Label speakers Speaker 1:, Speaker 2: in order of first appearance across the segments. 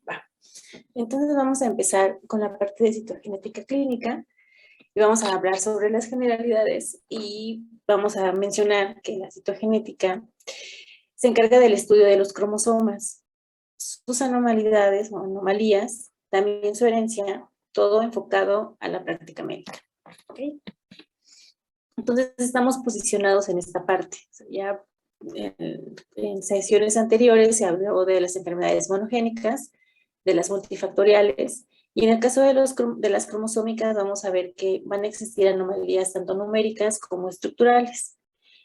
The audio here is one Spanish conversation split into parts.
Speaker 1: Va. Entonces vamos a empezar con la parte de citogenética clínica y vamos a hablar sobre las generalidades y vamos a mencionar que la citogenética se encarga del estudio de los cromosomas, sus anormalidades o anomalías, también su herencia, todo enfocado a la práctica médica. ¿Okay? Entonces estamos posicionados en esta parte. Ya en sesiones anteriores se habló de las enfermedades monogénicas, de las multifactoriales, y en el caso de las cromosómicas vamos a ver que van a existir anomalías tanto numéricas como estructurales.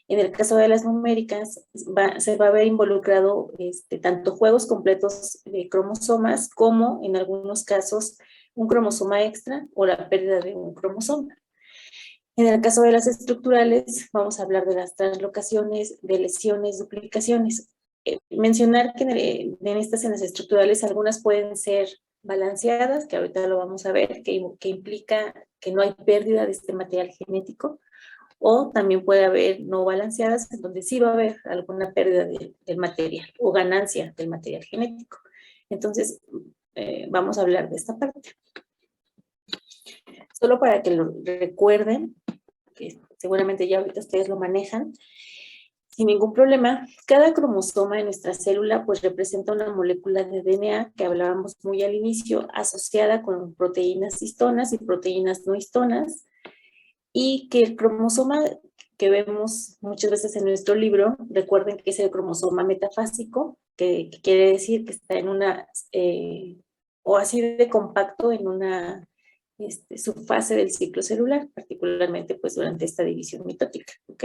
Speaker 1: En el caso de las numéricas se va a ver involucrado tanto juegos completos de cromosomas como en algunos casos un cromosoma extra o la pérdida de un cromosoma. En el caso de las estructurales, vamos a hablar de las translocaciones, de lesiones, duplicaciones. Mencionar que en las estructurales algunas pueden ser balanceadas, que ahorita lo vamos a ver, que implica que no hay pérdida de este material genético, o también puede haber no balanceadas, en donde sí va a haber alguna pérdida del material o ganancia del material genético. Entonces, vamos a hablar de esta parte. Solo para que lo recuerden, que seguramente ya ahorita ustedes lo manejan, sin ningún problema, cada cromosoma en nuestra célula pues representa una molécula de DNA que hablábamos muy al inicio, asociada con proteínas histonas y proteínas no histonas, y que el cromosoma que vemos muchas veces en nuestro libro, recuerden que es el cromosoma metafásico, que quiere decir que está en una, o así de compacto en una subfase del ciclo celular, particularmente pues durante esta división mitótica, ¿ok?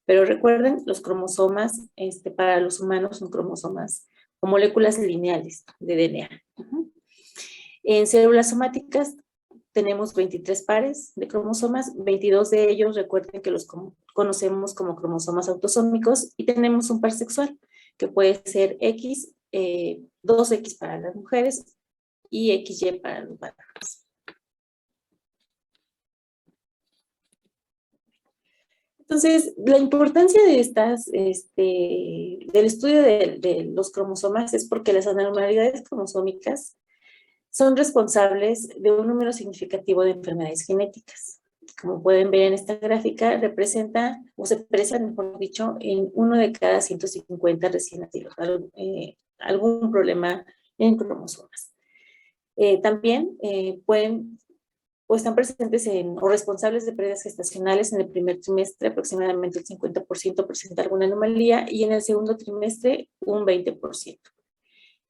Speaker 1: Pero recuerden, los cromosomas para los humanos son cromosomas o moléculas lineales de DNA. En células somáticas tenemos 23 pares de cromosomas, 22 de ellos recuerden que los conocemos como cromosomas autosómicos y tenemos un par sexual que puede ser X, 2X para las mujeres y XY para los varones. Entonces, la importancia de del estudio de los cromosomas es porque las anormalidades cromosómicas son responsables de un número significativo de enfermedades genéticas. Como pueden ver en esta gráfica, representa, o se expresa, mejor dicho, en 1 de cada 150 recién nacidos, algún problema en cromosomas. También pueden o están presentes o responsables de pérdidas gestacionales en el primer trimestre, aproximadamente el 50% presenta alguna anomalía, y en el segundo trimestre un 20%.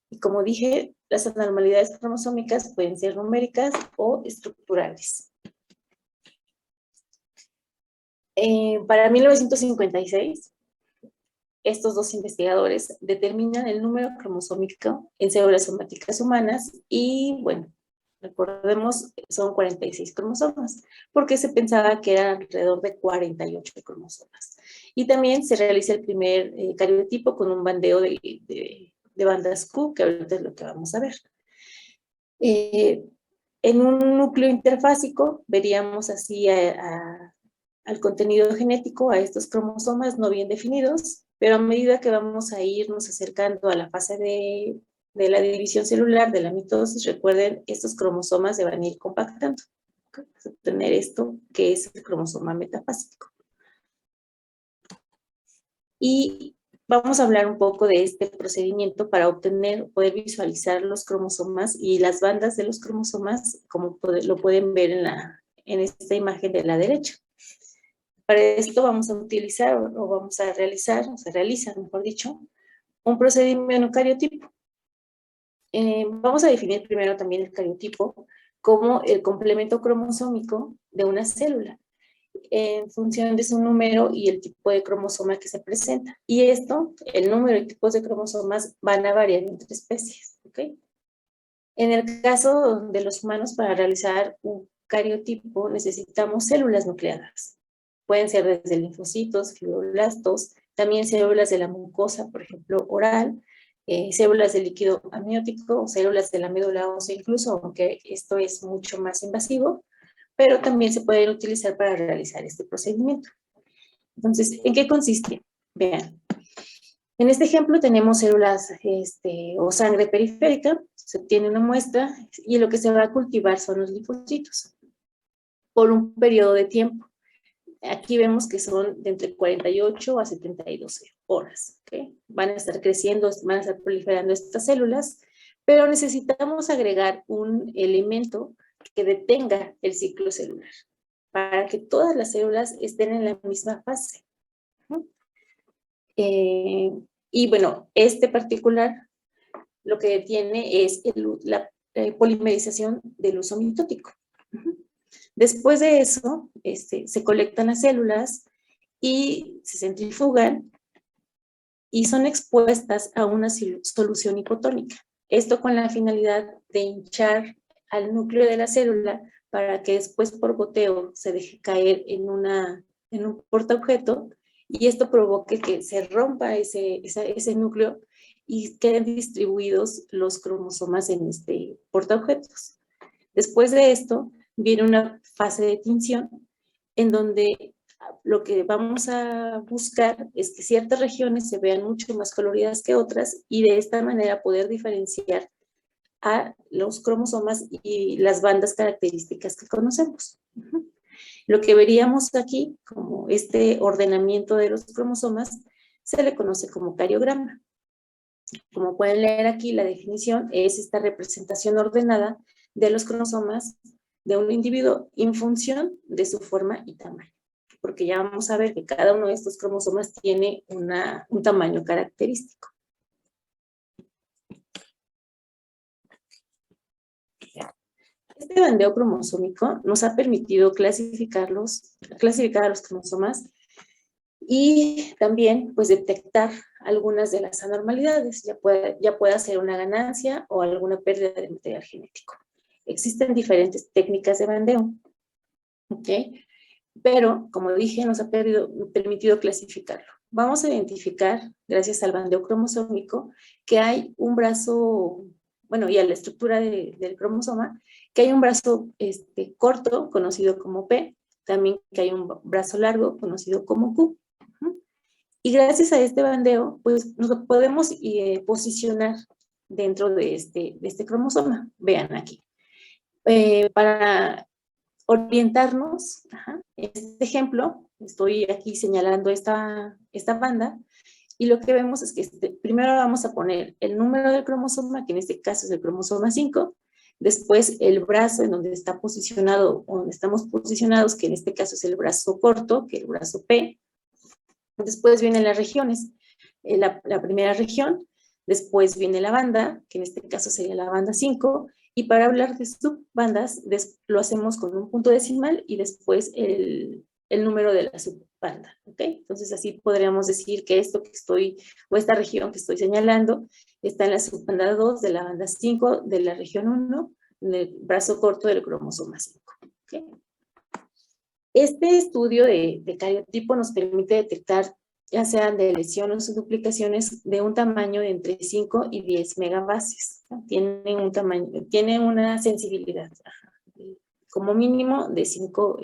Speaker 1: Y como dije, las anormalidades cromosómicas pueden ser numéricas o estructurales. Para 1956, estos dos investigadores determinan el número cromosómico en células somáticas humanas y, bueno, recordemos, son 46 cromosomas, porque se pensaba que eran alrededor de 48 cromosomas. Y también se realiza el primer cariotipo con un bandeo de bandas Q, que ahorita es lo que vamos a ver. En un núcleo interfásico veríamos así al contenido genético, a estos cromosomas no bien definidos, pero a medida que vamos a irnos acercando a la fase de la división celular, de la mitosis, recuerden, estos cromosomas se van a ir compactando. Vamos a tener esto que es el cromosoma metafásico. Y vamos a hablar un poco de este procedimiento para poder visualizar los cromosomas y las bandas de los cromosomas, como lo pueden ver en esta imagen de la derecha. Para esto vamos a utilizar o vamos a realizar, o se realiza, mejor dicho, un procedimiento cariotipo. Vamos a definir primero también el cariotipo como el complemento cromosómico de una célula, en función de su número y el tipo de cromosoma que se presenta. Y esto, el número y tipos de cromosomas van a variar entre especies, ¿ok? En el caso de los humanos, para realizar un cariotipo necesitamos células nucleadas. Pueden ser desde linfocitos, fibroblastos, también células de la mucosa, por ejemplo, oral, células de líquido amniótico o células de la médula ósea incluso, aunque esto es mucho más invasivo, pero también se pueden utilizar para realizar este procedimiento. Entonces, ¿en qué consiste? Vean, En este ejemplo tenemos células o sangre periférica, se obtiene una muestra y lo que se va a cultivar son los linfocitos por un periodo de tiempo. Aquí vemos que son de entre 48 a 72 horas. ¿Okay? Van a estar creciendo, van a estar proliferando estas células, pero necesitamos agregar un elemento que detenga el ciclo celular para que todas las células estén en la misma fase. Y bueno, este particular lo que detiene es la polimerización del uso mitótico. Después de eso, se colectan las células y se centrifugan y son expuestas a una solución hipotónica. Esto con la finalidad de hinchar al núcleo de la célula para que después por goteo se deje caer en un portaobjeto y esto provoque que se rompa ese núcleo y queden distribuidos los cromosomas en este portaobjetos. Después de esto viene una fase de tinción en donde lo que vamos a buscar es que ciertas regiones se vean mucho más coloridas que otras y de esta manera poder diferenciar a los cromosomas y las bandas características que conocemos. Lo que veríamos aquí, como este ordenamiento de los cromosomas, se le conoce como cariograma. Como pueden leer aquí, la definición es esta representación ordenada de los cromosomas de un individuo en función de su forma y tamaño. Porque ya vamos a ver que cada uno de estos cromosomas tiene un tamaño característico. Este bandeo cromosómico nos ha permitido clasificar a los cromosomas y también pues detectar algunas de las anormalidades, ya pueda ser una ganancia o alguna pérdida de material genético. Existen diferentes técnicas de bandeo, ¿ok? Pero, como dije, nos ha permitido clasificarlo. Vamos a identificar, gracias al bandeo cromosómico, que hay un brazo, bueno, y a la estructura del cromosoma, que hay un brazo corto, conocido como P, también que hay un brazo largo, conocido como Q. Y gracias a este bandeo, pues nos podemos posicionar dentro de este cromosoma. Vean aquí. Para orientarnos, en este ejemplo, estoy aquí señalando esta banda, y lo que vemos es que primero vamos a poner el número del cromosoma, que en este caso es el cromosoma 5, después el brazo en donde está posicionado, o donde estamos posicionados, que en este caso es el brazo corto, que es el brazo P. Después vienen las regiones, la primera región, después viene la banda, que en este caso sería la banda 5, y para hablar de subbandas lo hacemos con un punto decimal y después el número de la subbanda, ¿ok? Entonces así podríamos decir que esta región que estoy señalando está en la subbanda 2 de la banda 5 de la región 1, en el brazo corto del cromosoma 5, ¿ok? Este estudio de cariotipo nos permite detectar, ya sean de lesiones o duplicaciones, de un tamaño de entre 5 y 10 megabases. Tiene una sensibilidad como mínimo de 5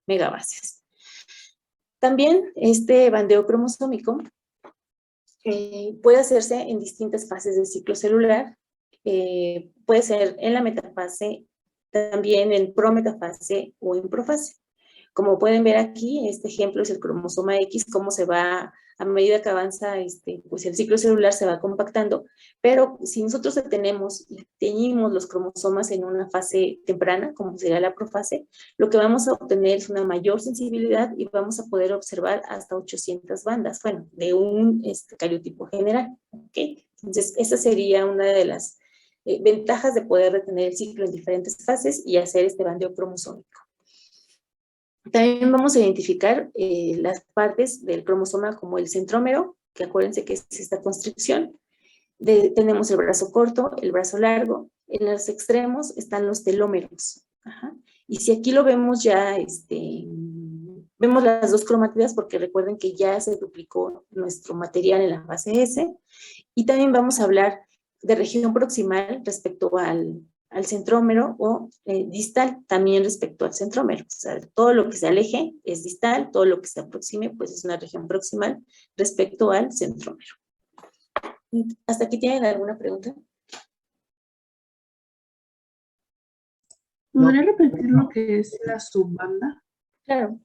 Speaker 1: megabases. También este bandeo cromosómico puede hacerse en distintas fases del ciclo celular. Puede ser en la metafase, también en prometafase o en profase. Como pueden ver aquí, este ejemplo es el cromosoma X, cómo se va, a medida que avanza pues el ciclo celular se va compactando, pero si nosotros detenemos y teñimos los cromosomas en una fase temprana, como sería la profase, lo que vamos a obtener es una mayor sensibilidad y vamos a poder observar hasta 800 bandas, bueno, de un cariotipo general, ¿ok? Entonces, esa sería una de las ventajas de poder detener el ciclo en diferentes fases y hacer este bandeo cromosómico. También vamos a identificar las partes del cromosoma como el centrómero, que acuérdense que es esta constricción. Tenemos el brazo corto, el brazo largo. En los extremos están los telómeros. Y si aquí lo vemos ya, vemos las dos cromatidas porque recuerden que ya se duplicó nuestro material en la fase S. Y también vamos a hablar de región proximal respecto al al centrómero o distal también respecto al centrómero. O sea, todo lo que se aleje es distal, todo lo que se aproxime pues es una región proximal respecto al centrómero. ¿Hasta aquí tienen alguna pregunta?
Speaker 2: ¿Podría repetir lo que es la subbanda?
Speaker 1: Claro.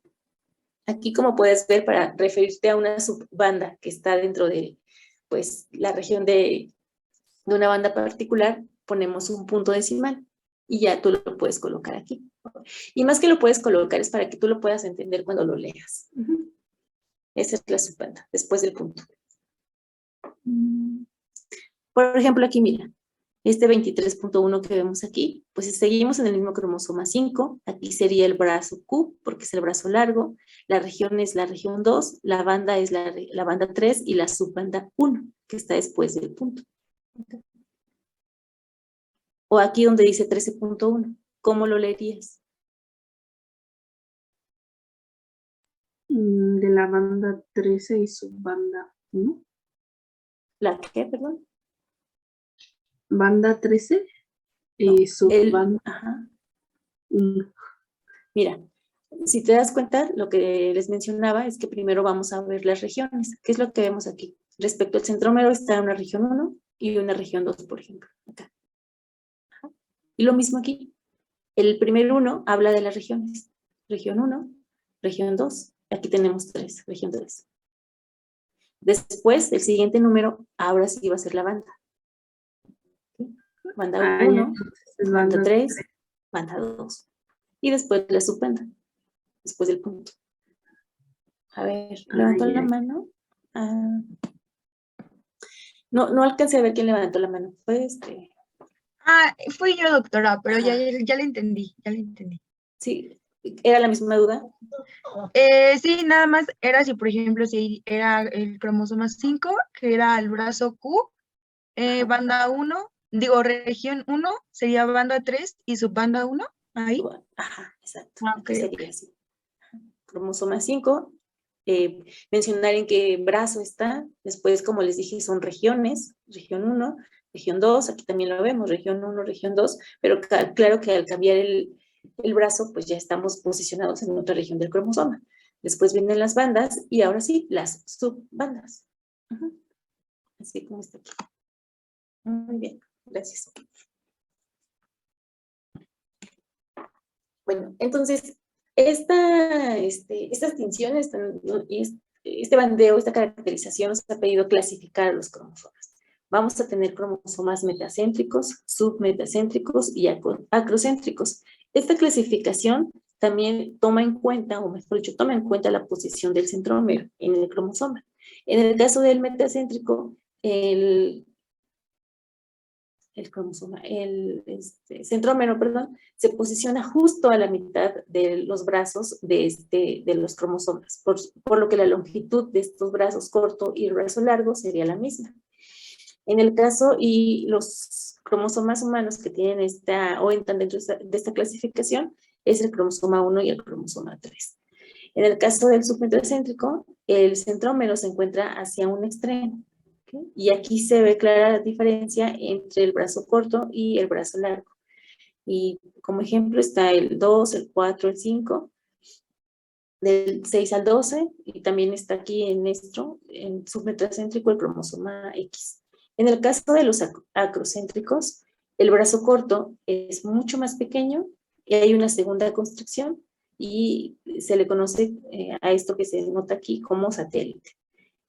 Speaker 1: Aquí, como puedes ver, para referirte a una subbanda que está dentro de pues, la región de una banda particular, ponemos un punto decimal y ya tú lo puedes colocar aquí. Y más que lo puedes colocar es para que tú lo puedas entender cuando lo leas. Esa es la subbanda, después del punto. Por ejemplo, aquí mira, este 23.1 que vemos aquí, pues seguimos en el mismo cromosoma 5, aquí sería el brazo Q, porque es el brazo largo, la región es la región 2, la banda es la banda 3 y la subbanda 1, que está después del punto. O aquí donde dice 13.1, ¿cómo lo leerías?
Speaker 2: De la banda 13 y subbanda 1.
Speaker 1: ¿La qué, perdón?
Speaker 2: Banda 13
Speaker 1: No,
Speaker 2: y subbanda 1.
Speaker 1: Mira, si te das cuenta, lo que les mencionaba es que primero vamos a ver las regiones. ¿Qué es lo que vemos aquí? Respecto al centrómero está una región 1 y una región 2, por ejemplo, acá. Y lo mismo aquí. El primer 1 habla de las regiones. Región 1, región 2. Aquí tenemos 3, región 3. Después, el siguiente número, ahora sí va a ser la banda. Banda 1, banda 3, banda 2. Y después la subbanda, después del punto. A ver, levantó la mano. No alcancé a ver quién levantó la mano. Fue
Speaker 3: Fui yo, doctora, pero ya le entendí,
Speaker 1: Sí, ¿era la misma duda?
Speaker 3: Sí, nada más era si, por ejemplo, si era el cromosoma 5, que era el brazo Q, banda 1, región 1, sería banda 3 y subbanda 1, ahí.
Speaker 1: Ajá, exacto.
Speaker 3: Okay.
Speaker 1: Sería así. Cromosoma 5, mencionar en qué brazo está, después, como les dije, son regiones, región 1, región 2, aquí también lo vemos, región 1, región 2, pero claro que al cambiar el brazo, pues ya estamos posicionados en otra región del cromosoma. Después vienen las bandas y ahora sí, las subbandas. Así como está aquí. Muy bien, gracias. Bueno, entonces, estas tinciones, este bandeo, esta caracterización nos ha pedido clasificar los cromosomas. Vamos a tener cromosomas metacéntricos, submetacéntricos y acrocéntricos. Esta clasificación también toma en cuenta, o mejor dicho, toma en cuenta la posición del centrómero en el cromosoma. En el caso del metacéntrico, el centrómero, perdón, se posiciona justo a la mitad de los brazos de los cromosomas, por lo que la longitud de estos brazos corto y el brazo largo sería la misma. En el caso, y los cromosomas humanos que tienen o entran dentro de esta clasificación, es el cromosoma 1 y el cromosoma 3. En el caso del submetacéntrico, el centrómero se encuentra hacia un extremo. Y aquí se ve clara la diferencia entre el brazo corto y el brazo largo. Y como ejemplo está el 2, el 4, el 5, del 6 al 12, y también está aquí en submetacéntrico, el cromosoma X. En el caso de los acrocéntricos, el brazo corto es mucho más pequeño y hay una segunda construcción y se le conoce a esto que se nota aquí como satélite.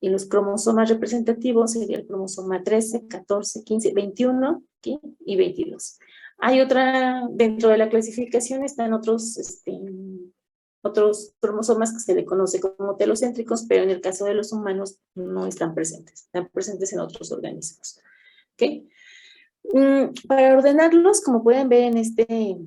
Speaker 1: Y los cromosomas representativos sería el cromosoma 13, 14, 15, 21 ¿sí? Y 22. Hay dentro de la clasificación están otros cromosomas que se le conoce como telocéntricos, pero en el caso de los humanos no están presentes en otros organismos. ¿Okay? Para ordenarlos, como pueden ver en este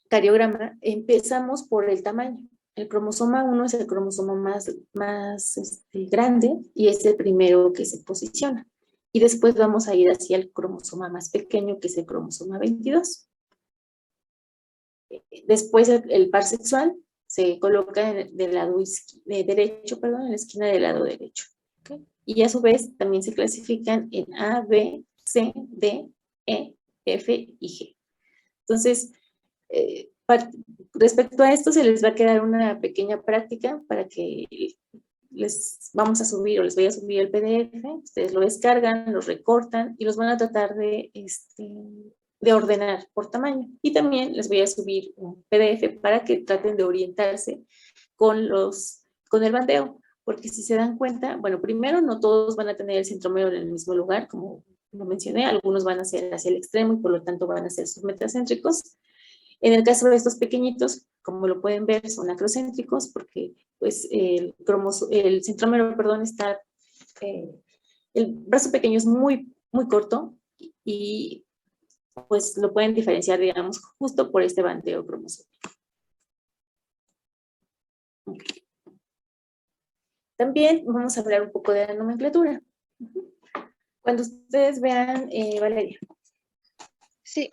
Speaker 1: cariograma, empezamos por el tamaño. El cromosoma 1 es el cromosoma más grande y es el primero que se posiciona. Y después vamos a ir hacia el cromosoma más pequeño, que es el cromosoma 22. Después el par sexual se coloca del lado derecho, en la esquina del lado derecho. ¿Okay? Y a su vez también se clasifican en A, B, C, D, E, F y G. Entonces, respecto a esto, se les va a quedar una pequeña práctica para que les vamos a subir o les voy a subir el PDF, ustedes lo descargan, lo recortan y los van a tratar de ordenar por tamaño. Y también les voy a subir un PDF para que traten de orientarse con el bandeo, porque si se dan cuenta, bueno, primero no todos van a tener el centrómero en el mismo lugar, como lo mencioné, algunos van a ser hacia el extremo y por lo tanto van a ser submetacéntricos. En el caso de estos pequeñitos, como lo pueden ver, son acrocéntricos porque pues, el centrómero, perdón, está, el brazo pequeño es muy, muy corto y pues lo pueden diferenciar, digamos, justo por este bandeo cromosómico. Okay. También vamos a hablar un poco de la nomenclatura. Cuando ustedes vean, Valeria.
Speaker 4: Sí,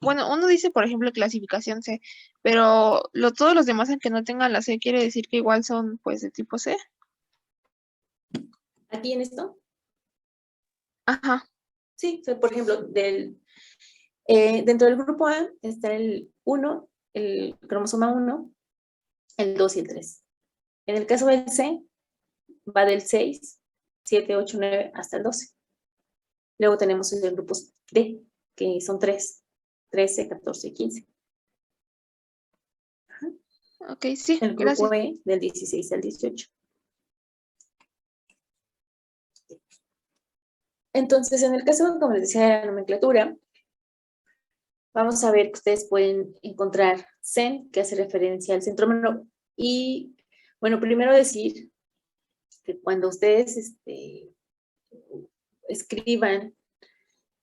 Speaker 4: bueno, uno dice, por ejemplo, clasificación C, pero todos los demás, aunque no tengan la C, quiere decir que igual son, pues, de tipo C.
Speaker 1: ¿Aquí en esto?
Speaker 4: Ajá.
Speaker 1: Sí, por ejemplo, dentro del grupo A está el 1, el cromosoma 1, el 2 y el 3. En el caso del C, va del 6, 7, 8, 9 hasta el 12. Luego tenemos el grupo D, que son 3, 13, 14 y 15. Ajá.
Speaker 4: Ok, sí,
Speaker 1: el grupo
Speaker 4: gracias.
Speaker 1: E, del 16 al 18. Entonces, en el caso, como les decía, de la nomenclatura, vamos a ver que ustedes pueden encontrar CEN, que hace referencia al centrómero. Y, bueno, primero decir que cuando ustedes escriban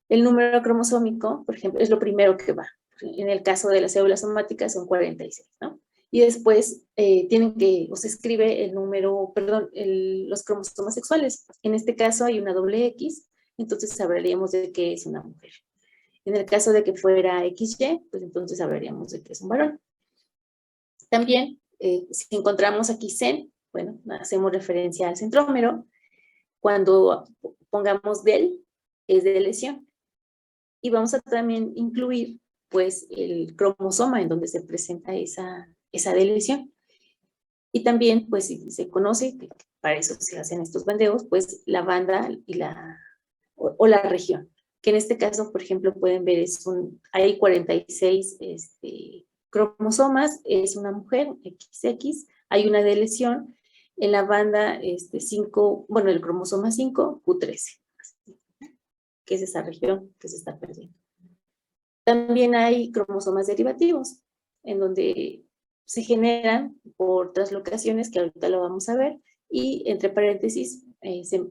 Speaker 1: el número cromosómico, por ejemplo, es lo primero que va. En el caso de las células somáticas son 46, ¿no? Y después se escribe el número, perdón, los cromosomas sexuales. En este caso hay una doble X, entonces hablaríamos de que es una mujer. En el caso de que fuera XY, pues entonces hablaríamos de que es un varón. También, si encontramos aquí CEN, bueno, hacemos referencia al centrómero. Cuando pongamos DEL, es de lesión. Y vamos a también incluir, pues, el cromosoma en donde se presenta esa deleción. Y también, pues, si se conoce, que para eso se hacen estos bandeos, pues, la banda y o la región. Que en este caso, por ejemplo, pueden ver, hay 46 cromosomas, es una mujer, XX, hay una deleción en la banda 5, bueno, el cromosoma 5, Q13, que es esa región que se está perdiendo. También hay cromosomas derivativos, en donde se generan por translocaciones, que ahorita lo vamos a ver, y entre paréntesis se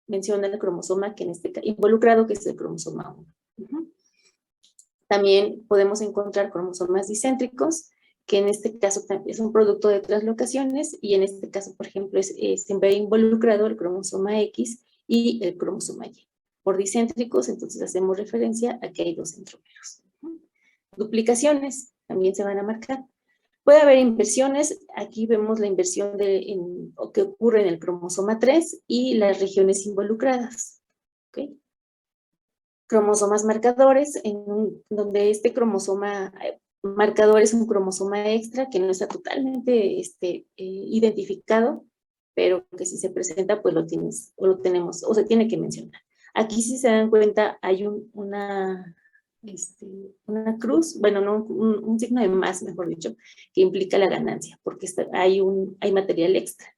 Speaker 1: menciona el cromosoma que en este caso involucrado, que es el cromosoma 1. También podemos encontrar cromosomas dicéntricos, que en este caso es un producto de translocaciones, y en este caso, por ejemplo, siempre involucrado el cromosoma X y el cromosoma Y. Por dicéntricos, entonces hacemos referencia a que hay dos centrómeros. Duplicaciones también se van a marcar. Puede haber inversiones, aquí vemos la inversión que ocurre en el cromosoma 3 y las regiones involucradas. ¿Okay? Cromosomas marcadores, donde este cromosoma marcador es un cromosoma extra que no está totalmente identificado, pero que si se presenta, pues lo tenemos, o se tiene que mencionar. Aquí, si se dan cuenta, hay una cruz, bueno, no, un signo de más, mejor dicho, que implica la ganancia, porque hay material extra.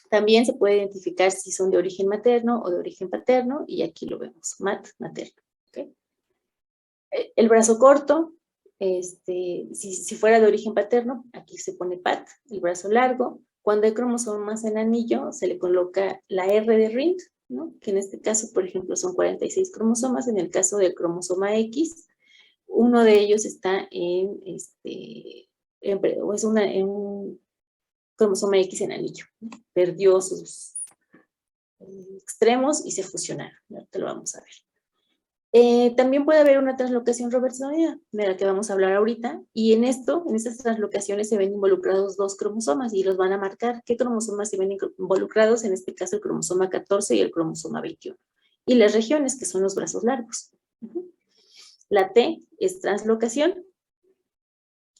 Speaker 1: También se puede identificar si son de origen materno o de origen paterno, y aquí lo vemos, materno. ¿Okay? El brazo corto, si fuera de origen paterno, aquí se pone pat, el brazo largo. Cuando hay cromosomas en anillo, se le coloca la R de Rind, ¿no? Que en este caso, por ejemplo, son 46 cromosomas. En el caso del cromosoma X, uno de ellos está en un cromosoma X en anillo. Perdió sus extremos y se fusionaron. Te lo vamos a ver. También puede haber una translocación robertsoniana, de la que vamos a hablar ahorita, y en estas translocaciones se ven involucrados dos cromosomas y los van a marcar. ¿Qué cromosomas se ven involucrados? En este caso el cromosoma 14 y el cromosoma 21. Y las regiones, que son los brazos largos. La T es translocación.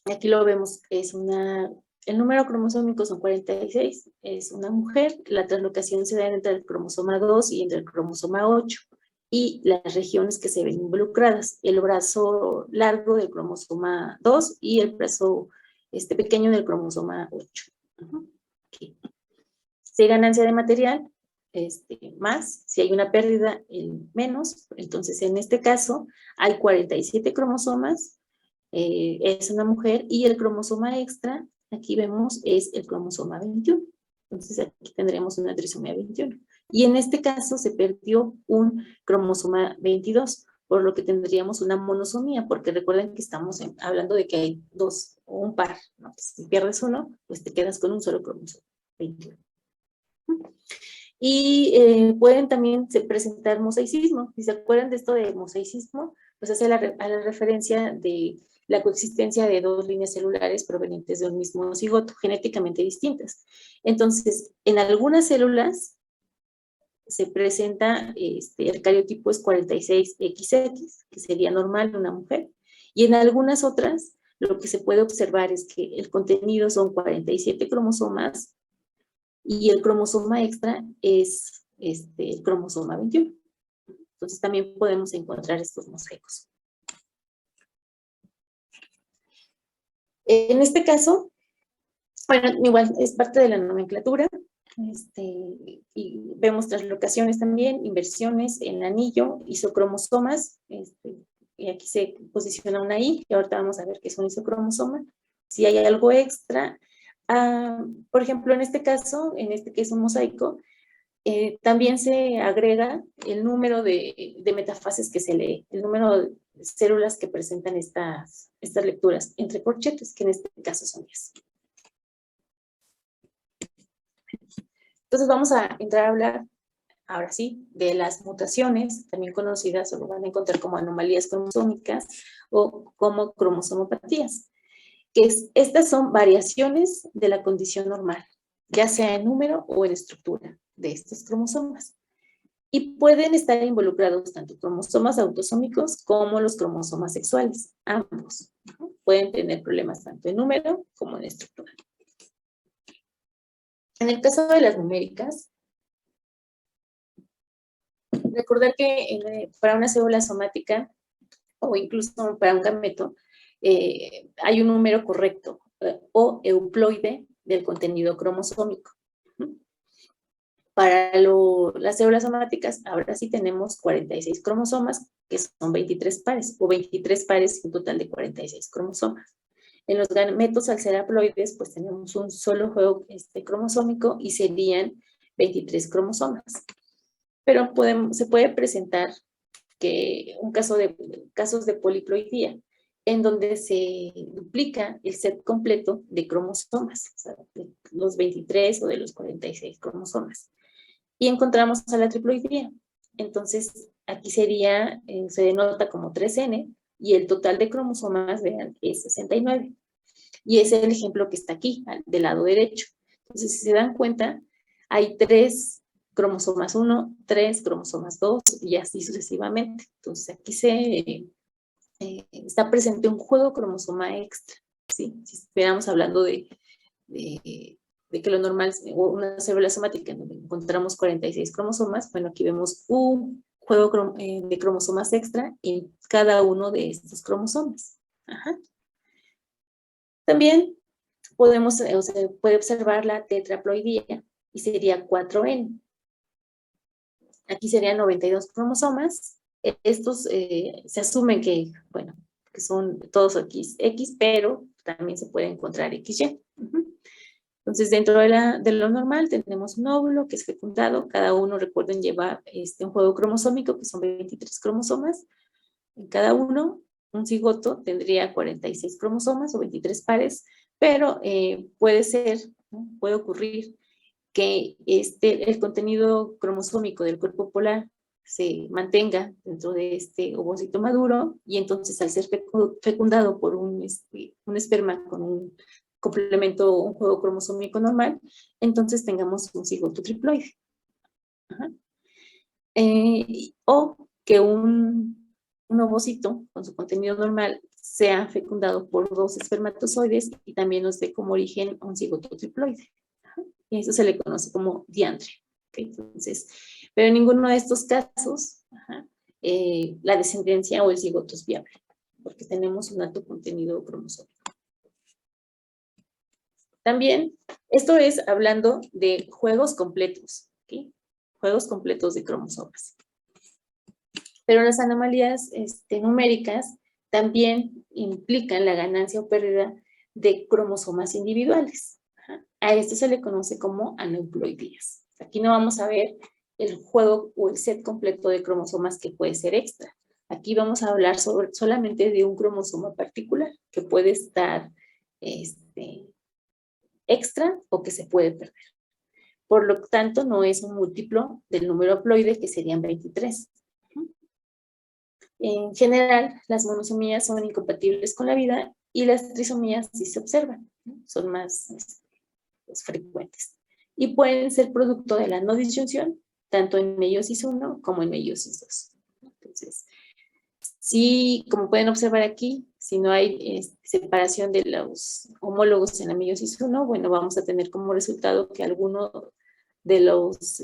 Speaker 1: Aquí lo vemos, el número cromosómico son 46, es una mujer. La translocación se da entre el cromosoma 2 y entre el cromosoma 8. Y las regiones que se ven involucradas, el brazo largo del cromosoma 2 y el brazo pequeño del cromosoma 8. Okay. Si hay ganancia de material, más, si hay una pérdida, menos. Entonces, en este caso, hay 47 cromosomas, es una mujer, y el cromosoma extra, aquí vemos, es el cromosoma 21. Entonces, aquí tendremos una trisomía 21. Y en este caso se perdió un cromosoma 22, por lo que tendríamos una monosomía, porque recuerden que estamos hablando de que hay dos o un par, ¿no? Si pierdes uno, pues te quedas con un solo cromosoma 21. Y pueden también presentar mosaicismo. Si se acuerdan de esto de mosaicismo, pues hace a la referencia de la coexistencia de dos líneas celulares provenientes de un mismo cigoto, genéticamente distintas. Entonces, en algunas células se presenta, el cariotipo es 46XX, que sería normal en una mujer, y en algunas otras, lo que se puede observar es que el contenido son 47 cromosomas, y el cromosoma extra es el cromosoma 21. Entonces también podemos encontrar estos mosaicos. En este caso, bueno, igual es parte de la nomenclatura, y vemos translocaciones también, inversiones en anillo, isocromosomas, y aquí se posiciona una I, y ahorita vamos a ver qué es un isocromosoma. Si hay algo extra, por ejemplo, en este caso, que es un mosaico, también se agrega el número de metafases que se lee, el número de células que presentan estas lecturas entre corchetes, que en este caso son 10. Entonces vamos a entrar a hablar, ahora sí, de las mutaciones, también conocidas, o lo van a encontrar como anomalías cromosómicas o como cromosomopatías. Estas son variaciones de la condición normal, ya sea en número o en estructura de estos cromosomas. Y pueden estar involucrados tanto cromosomas autosómicos como los cromosomas sexuales, ambos. Pueden tener problemas tanto en número como en estructura. En el caso de las numéricas, recordar que para una célula somática o incluso para un gameto, hay un número correcto o euploide del contenido cromosómico. Para las células somáticas, ahora sí tenemos 46 cromosomas, que son 23 pares, o 23 pares, un total de 46 cromosomas. En los gametos, al ser haploides, pues tenemos un solo juego cromosómico y serían 23 cromosomas. Pero se puede presentar casos de poliploidía, en donde se duplica el set completo de cromosomas, o sea, de los 23 o de los 46 cromosomas. Y encontramos a la triploidía. Entonces, aquí se denota como 3N, y el total de cromosomas, vean, es 69. Y ese es el ejemplo que está aquí, del lado derecho. Entonces, si se dan cuenta, hay 3 cromosomas 1, 3 cromosomas 2, y así sucesivamente. Entonces, aquí está presente un juego cromosoma extra, ¿sí? Si estuviéramos hablando de que lo normal, una célula somática en donde encontramos 46 cromosomas, bueno, aquí vemos un juego de cromosomas extra en cada uno de estos cromosomas. Ajá. También se puede observar la tetraploidía, y sería 4N. Aquí serían 92 cromosomas. Estos se asumen que son todos X, pero también se puede encontrar XY. Entonces, dentro de lo normal tenemos un óvulo que es fecundado. Cada uno, recuerden, lleva un juego cromosómico, que son 23 cromosomas. En cada uno, un cigoto tendría 46 cromosomas o 23 pares, pero puede ocurrir que el contenido cromosómico del cuerpo polar se mantenga dentro de este ovocito maduro, y entonces al ser fecundado por un esperma con un complemento, un juego cromosómico normal, entonces tengamos un cigoto triploide. O que un un ovocito con su contenido normal sea fecundado por 2 espermatozoides y también nos dé como origen un cigoto triploide. Y eso se le conoce como diantre. ¿Okay? Entonces, pero en ninguno de estos casos la descendencia o el cigoto es viable, porque tenemos un alto contenido cromosómico. También, esto es hablando de juegos completos, ¿okay? Juegos completos de cromosomas. Pero las anomalías numéricas también implican la ganancia o pérdida de cromosomas individuales. A esto se le conoce como aneuploidías. Aquí no vamos a ver el juego o el set completo de cromosomas que puede ser extra. Aquí vamos a hablar solamente de un cromosoma particular que puede estar extra o que se puede perder. Por lo tanto, no es un múltiplo del número haploide, que serían 23. En general, las monosomías son incompatibles con la vida y las trisomías sí se observan, ¿no? Son más frecuentes. Y pueden ser producto de la no disyunción, tanto en meiosis 1 como en meiosis 2. Entonces, sí, como pueden observar aquí, si no hay separación de los homólogos en la meiosis 1, bueno, vamos a tener como resultado que alguno de los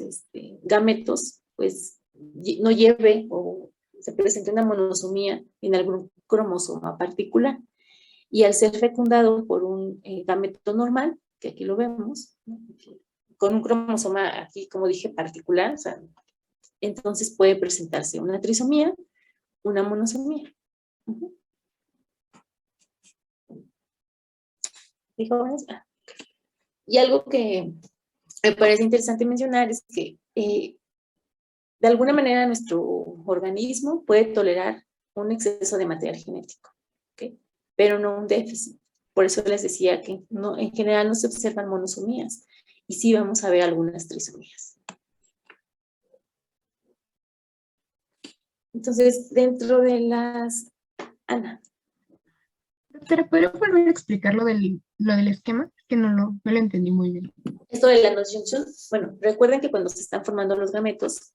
Speaker 1: gametos, pues, no lleve o se presente una monosomía en algún cromosoma particular. Y al ser fecundado por un gameto normal, que aquí lo vemos, ¿no? Con un cromosoma aquí, como dije, particular, o sea, entonces puede presentarse una trisomía, una monosomía. Y algo que me parece interesante mencionar es que de alguna manera nuestro organismo puede tolerar un exceso de material genético, ¿okay? Pero no un déficit. Por eso les decía que no, en general no se observan monosomías y sí vamos a ver algunas trisomías. Entonces, dentro de las... Ana.
Speaker 5: Doctora, ¿podría volver a explicar lo del esquema? Es que no lo entendí muy bien.
Speaker 1: Esto de la no disyunción, bueno, recuerden que cuando se están formando los gametos,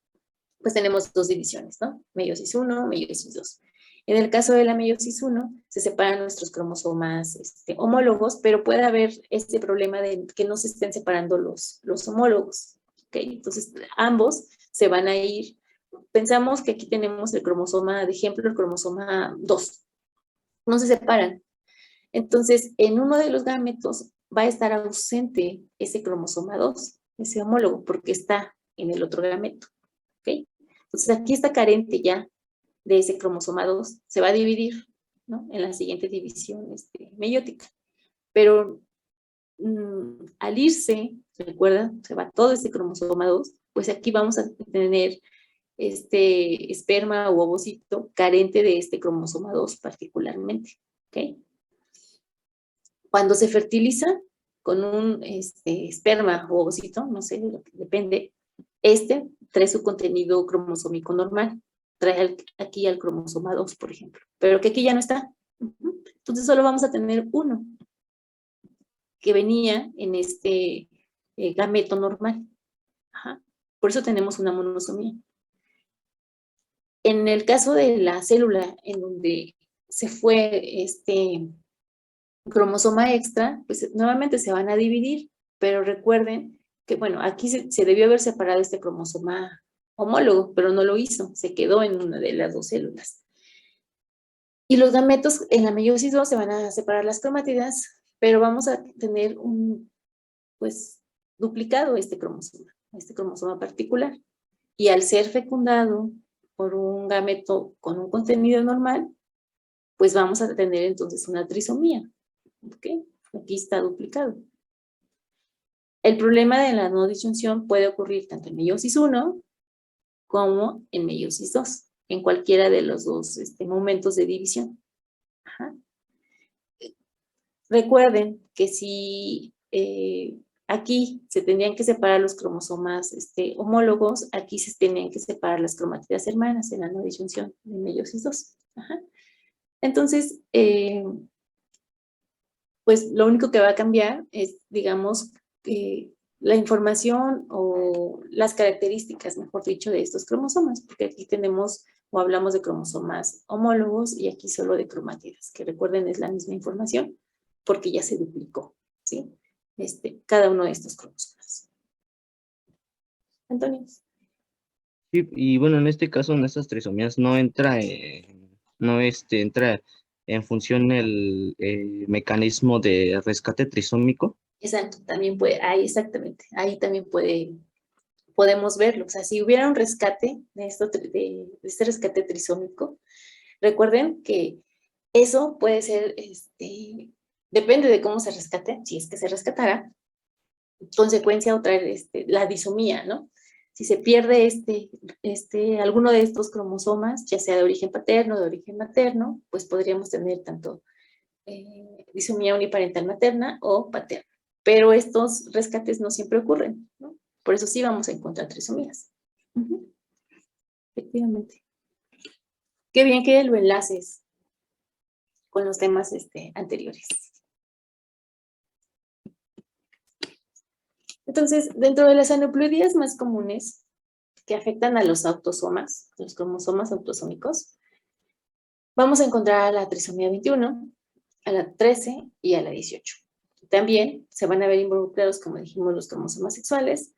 Speaker 1: pues tenemos 2 divisiones, ¿no? Meiosis 1, meiosis 2. En el caso de la meiosis 1, se separan nuestros cromosomas homólogos, pero puede haber este problema de que no se estén separando los homólogos, ¿ok? Entonces, ambos se van a ir. Pensamos que aquí tenemos el cromosoma, de ejemplo, el cromosoma 2. No se separan. Entonces, en uno de los gametos va a estar ausente ese cromosoma 2, ese homólogo, porque está en el otro gameto, ¿ok? Entonces, aquí está carente ya de ese cromosoma 2, se va a dividir, ¿no? En la siguiente división meiótica. Pero al irse, recuerda, se va todo ese cromosoma 2, pues aquí vamos a tener este esperma u ovocito carente de este cromosoma 2 particularmente, ¿ok? Cuando se fertiliza con un esperma o ovocito, no sé, depende, trae su contenido cromosómico normal, trae aquí al cromosoma 2, por ejemplo, pero que aquí ya no está. Entonces solo vamos a tener uno que venía en este gameto normal. Ajá. Por eso tenemos una monosomía. En el caso de la célula en donde se fue cromosoma extra, pues nuevamente se van a dividir, pero recuerden que, bueno, aquí se debió haber separado este cromosoma homólogo, pero no lo hizo, se quedó en una de las 2 células. Y los gametos en la meiosis 2 se van a separar las cromátidas, pero vamos a tener pues, duplicado este cromosoma particular. Y al ser fecundado por un gameto con un contenido normal, pues vamos a tener entonces una trisomía. ¿Ok? Aquí está duplicado. El problema de la no disyunción puede ocurrir tanto en meiosis 1 como en meiosis 2, en cualquiera de los 2 momentos de división. Ajá. Recuerden que si aquí se tendrían que separar los cromosomas homólogos, aquí se tenían que separar las cromátidas hermanas en la no disyunción de meiosis 2. Ajá. Entonces, pues lo único que va a cambiar es, digamos, la información o las características, mejor dicho, de estos cromosomas, porque aquí tenemos o hablamos de cromosomas homólogos y aquí solo de cromátidas, que recuerden es la misma información porque ya se duplicó, ¿sí? Cada uno de estos cromosomas. Antonio.
Speaker 6: Sí, y bueno, en este caso, en estas trisomías no entra entra en función el mecanismo de rescate trisómico.
Speaker 1: Exacto, también puede, ahí exactamente, ahí también podemos verlo. O sea, si hubiera un rescate de este rescate trisómico, recuerden que eso puede ser, depende de cómo se rescate, si es que se rescatara, consecuencia o traer la disomía, ¿no? Si se pierde alguno de estos cromosomas, ya sea de origen paterno o de origen materno, pues podríamos tener tanto disomía uniparental materna o paterna. Pero estos rescates no siempre ocurren, ¿no? Por eso sí vamos a encontrar trisomías. Efectivamente. Qué bien que lo enlaces con los temas anteriores. Entonces, dentro de las aneuploidías más comunes que afectan a los autosomas, los cromosomas autosómicos, vamos a encontrar a la trisomía 21, a la 13 y a la 18. También se van a ver involucrados, como dijimos, los cromosomas sexuales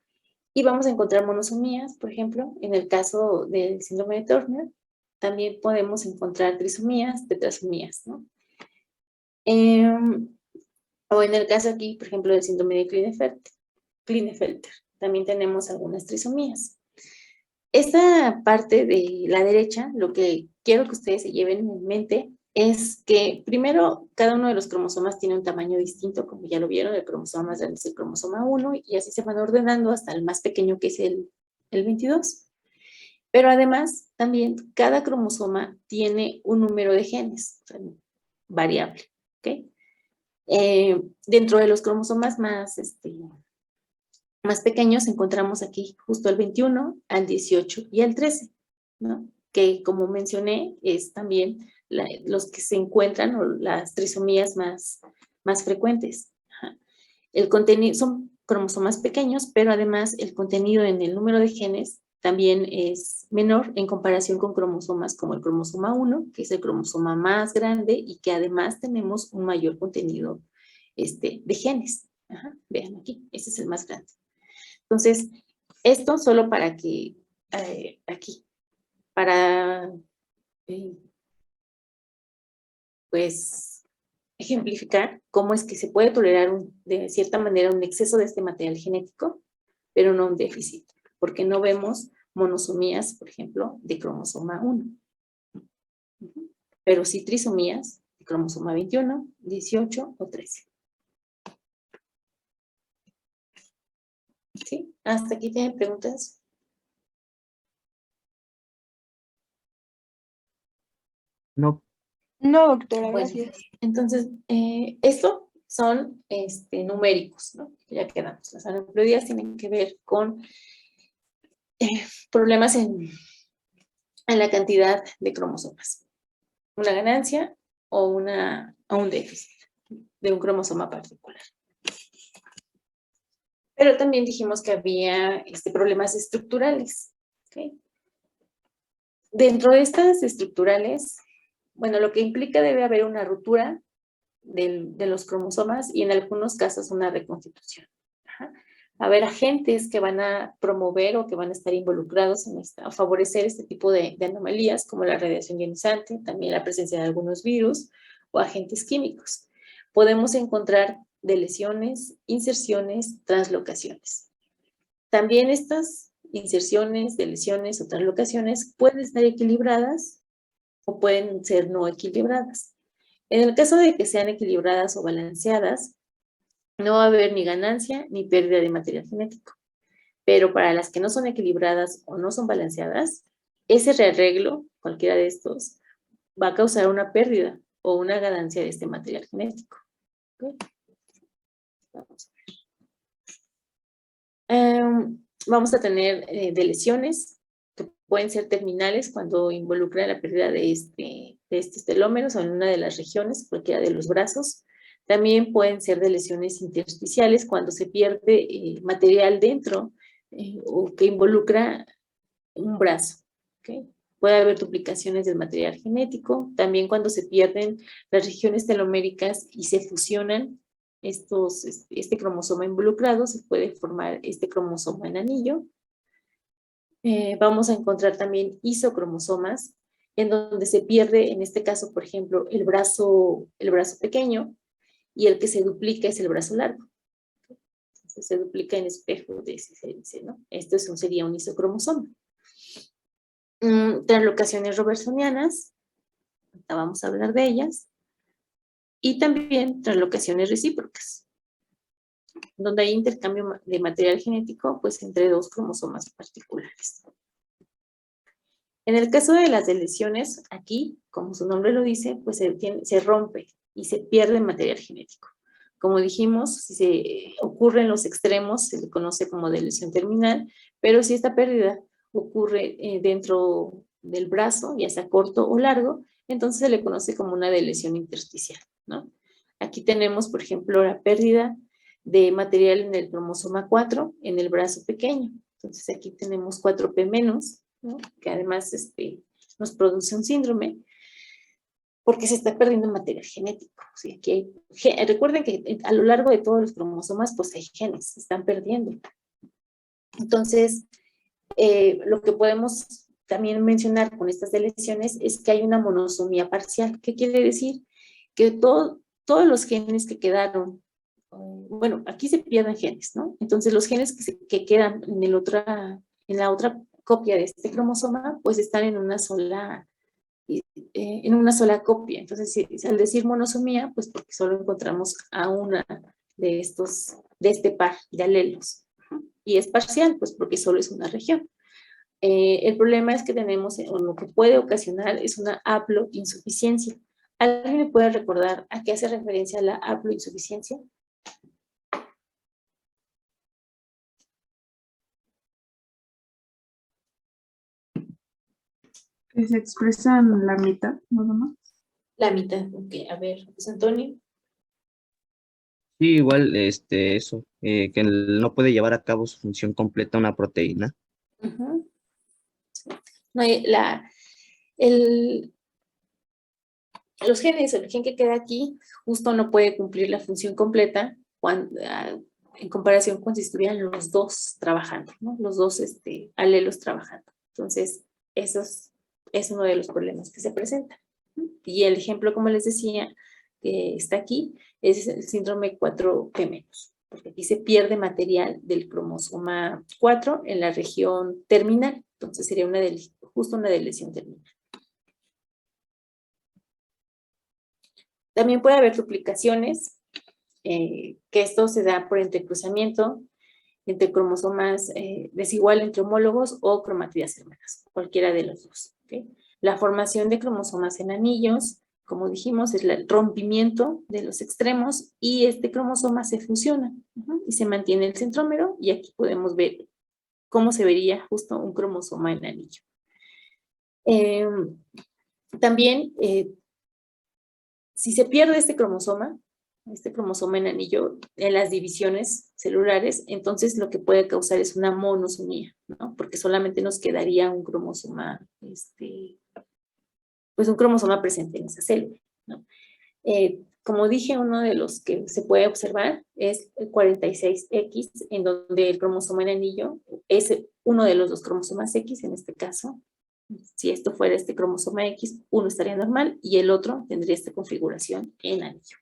Speaker 1: y vamos a encontrar monosomías, por ejemplo, en el caso del síndrome de Turner, también podemos encontrar trisomías, tetrasomías, ¿no? O en el caso aquí, por ejemplo, del síndrome de Klinefelter, también tenemos algunas trisomías. Esta parte de la derecha, lo que quiero que ustedes se lleven en mente es que primero cada uno de los cromosomas tiene un tamaño distinto, como ya lo vieron, el cromosoma más grande es el cromosoma 1 y así se van ordenando hasta el más pequeño que es el 22. Pero además también cada cromosoma tiene un número de genes, o sea, variable, ¿ok? Dentro de los cromosomas más pequeños encontramos aquí justo el 21, al 18 y al 13, ¿no? Que como mencioné es también los que se encuentran o las trisomías más frecuentes. Ajá. El contenido son cromosomas pequeños, pero además el contenido en el número de genes también es menor en comparación con cromosomas como el cromosoma 1, que es el cromosoma más grande y que además tenemos un mayor contenido de genes. Ajá. Vean aquí, ese es el más grande. Entonces, esto solo para que, aquí, para, pues, ejemplificar cómo es que se puede tolerar de cierta manera un exceso de este material genético, pero no un déficit, porque no vemos monosomías, por ejemplo, de cromosoma 1, pero sí trisomías de cromosoma 21, 18 o 13. ¿Sí? ¿Hasta aquí tienen preguntas?
Speaker 6: No.
Speaker 3: No, doctora,
Speaker 1: Bueno,
Speaker 3: gracias.
Speaker 1: entonces, esto son numéricos, ¿no? Ya quedamos. Las aneuploidías tienen que ver con problemas en la cantidad de cromosomas. Una ganancia o un déficit de un cromosoma particular. Pero también dijimos que había problemas estructurales. ¿Okay? Dentro de estas estructurales, bueno, lo que implica debe haber una ruptura de los cromosomas y en algunos casos una reconstitución. Ajá. Va a haber agentes que van a promover o que van a estar involucrados a favorecer este tipo de anomalías, como la radiación ionizante, también la presencia de algunos virus o agentes químicos. Podemos encontrar deleciones, inserciones, translocaciones. También estas inserciones, deleciones o translocaciones pueden estar equilibradas o pueden ser no equilibradas. En el caso de que sean equilibradas o balanceadas, no va a haber ni ganancia ni pérdida de material genético. Pero para las que no son equilibradas o no son balanceadas, ese rearreglo, cualquiera de estos, va a causar una pérdida o una ganancia de este material genético. ¿Okay? Vamos a ver. Vamos a tener deleciones que pueden ser terminales cuando involucran la pérdida de estos telómeros o en una de las regiones, cualquiera de los brazos. También pueden ser de lesiones intersticiales cuando se pierde material dentro o que involucra un brazo. ¿Okay? Puede haber duplicaciones del material genético. También cuando se pierden las regiones teloméricas y se fusionan este cromosoma involucrado, se puede formar este cromosoma en anillo. Vamos a encontrar también isocromosomas, en donde se pierde, en este caso, por ejemplo, el brazo pequeño, y el que se duplica es el brazo largo. Entonces se duplica en espejo de ese, se dice, ¿no? Esto sería un isocromosoma. Translocaciones robertsonianas, ahorita vamos a hablar de ellas, y también translocaciones recíprocas, donde hay intercambio de material genético pues entre dos cromosomas particulares. En el caso de las deleciones, aquí, como su nombre lo dice, pues se rompe y se pierde material genético. Como dijimos, si se ocurre en los extremos, se le conoce como deleción terminal, pero si esta pérdida ocurre dentro del brazo, ya sea corto o largo, entonces se le conoce como una deleción intersticial, ¿no? Aquí tenemos, por ejemplo, la pérdida de material en el cromosoma 4 en el brazo pequeño. Entonces aquí tenemos 4P menos, ¿no? Que además nos produce un síndrome porque se está perdiendo material genético. O sea, aquí recuerden que a lo largo de todos los cromosomas pues hay genes, se están perdiendo. Entonces, lo que podemos también mencionar con estas deleciones es que hay una monosomía parcial. ¿Qué quiere decir? Que todos los genes que quedaron, bueno, aquí se pierden genes, ¿no? Entonces los genes que quedan en la otra copia de este cromosoma, pues están en una sola copia. Entonces, al decir monosomía, pues porque solo encontramos a una de este par de alelos. Y es parcial, pues porque solo es una región. El problema es que tenemos, o lo que puede ocasionar, es una haploinsuficiencia. ¿Alguien me puede recordar a qué hace referencia la haploinsuficiencia?
Speaker 2: Que se expresan la mitad, nada más.
Speaker 1: La mitad, ok. A ver, José Antonio.
Speaker 6: Sí, igual, eso, que no puede llevar a cabo su función completa una proteína.
Speaker 1: Uh-huh. No, los genes, el gen que queda aquí, justo no puede cumplir la función completa en comparación con si estuvieran los dos trabajando, ¿no? Los dos alelos trabajando. Entonces, eso es uno de los problemas que se presentan. Y el ejemplo, como les decía, que está aquí, es el síndrome 4P-, porque aquí se pierde material del cromosoma 4 en la región terminal. Entonces, sería justo una deleción terminal. También puede haber duplicaciones, que esto se da por entrecruzamiento entre cromosomas desigual entre homólogos o cromatías hermanas, cualquiera de los dos. ¿Okay? La formación de cromosomas en anillos, como dijimos, es el rompimiento de los extremos y este cromosoma se fusiona y se mantiene el centrómero, y aquí podemos ver cómo se vería justo un cromosoma en anillo. También, si se pierde este cromosoma en anillo en las divisiones celulares, entonces lo que puede causar es una monosomía, ¿no? Porque solamente nos quedaría un cromosoma, pues un cromosoma presente en esa célula, ¿no? Como dije, uno de los que se puede observar es el 46X, en donde el cromosoma en anillo es uno de los dos cromosomas X en este caso. Si esto fuera este cromosoma X, uno estaría normal y el otro tendría esta configuración en anillo.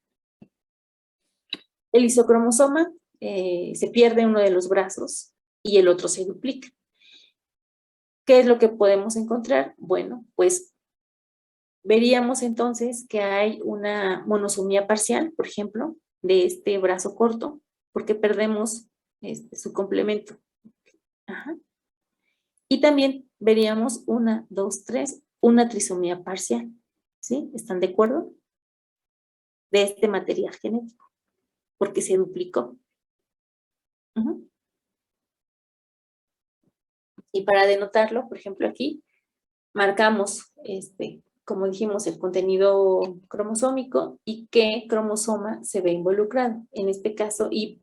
Speaker 1: El isocromosoma, se pierde uno de los brazos y el otro se duplica. ¿Qué es lo que podemos encontrar? Bueno, pues veríamos entonces que hay una monosomía parcial, por ejemplo, de este brazo corto, porque perdemos su complemento. Ajá. Y también veríamos una trisomía parcial. ¿Sí? ¿Están de acuerdo? De este material genético, porque se duplicó. Uh-huh. Y para denotarlo, por ejemplo, aquí marcamos como dijimos, el contenido cromosómico y qué cromosoma se ve involucrado. En este caso, Y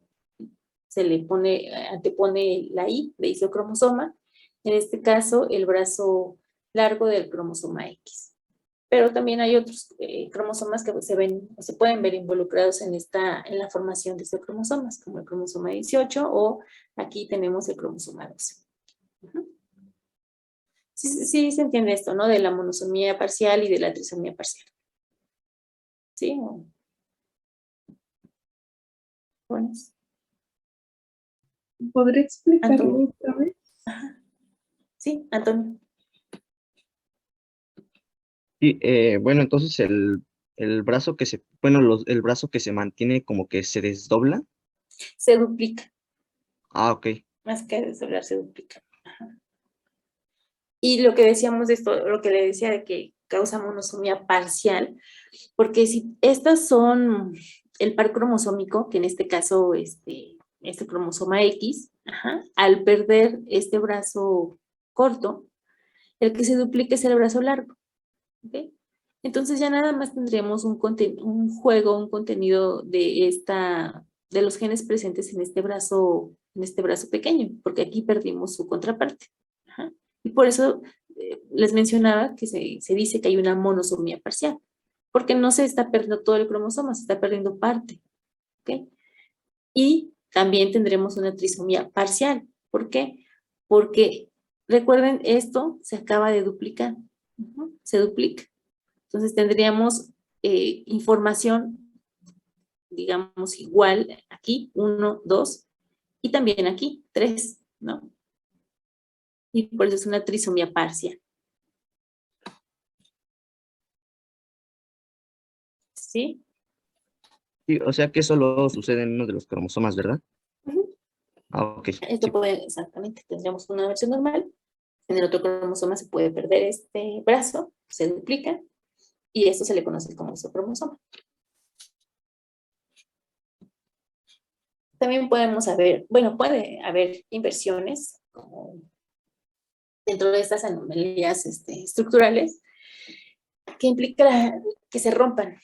Speaker 1: se le antepone la I de isocromosoma. En este caso, el brazo largo del cromosoma X. Pero también hay otros cromosomas que se pueden ver involucrados en la formación de estos cromosomas, como el cromosoma 18 o aquí tenemos el cromosoma 12. Sí, se entiende esto, ¿no? De la monosomía parcial y de la trisomía parcial. ¿Sí? Bueno.
Speaker 2: ¿Podré explicarlo
Speaker 1: Antonio.
Speaker 2: otra vez?
Speaker 1: Sí, Antonio.
Speaker 6: Sí, bueno, entonces el brazo que el brazo que se mantiene como que se desdobla.
Speaker 1: Se duplica.
Speaker 6: Ah, ok.
Speaker 1: Más que desdoblar, se duplica. Ajá. Y lo que decíamos de esto, lo que le decía de que causa monosomía parcial, porque si estas son el par cromosómico, que en este caso este cromosoma X, al perder este brazo corto, el que se duplica es el brazo largo. ¿Okay? Entonces ya nada más tendríamos un contenido de los genes presentes en este brazo pequeño, porque aquí perdimos su contraparte. Ajá. Y por eso les mencionaba que se dice que hay una monosomía parcial, porque no se está perdiendo todo el cromosoma, se está perdiendo parte. ¿Okay? Y también tendremos una trisomía parcial. ¿Por qué? Porque recuerden, esto se acaba de duplicar. Se duplica. Entonces tendríamos información, digamos, igual aquí, 1, 2, y también aquí, 3, ¿no? Y por eso es una trisomía parcial. ¿Sí?
Speaker 6: Sí, o sea que solo sucede en uno de los cromosomas, ¿verdad? Ah, ok.
Speaker 1: Esto
Speaker 6: Sí.
Speaker 1: puede, exactamente, tendríamos una versión normal. En el otro cromosoma se puede perder este brazo, se duplica, y esto se le conoce como isocromosoma. También puede haber inversiones como dentro de estas anomalías estructurales que implica que se rompan,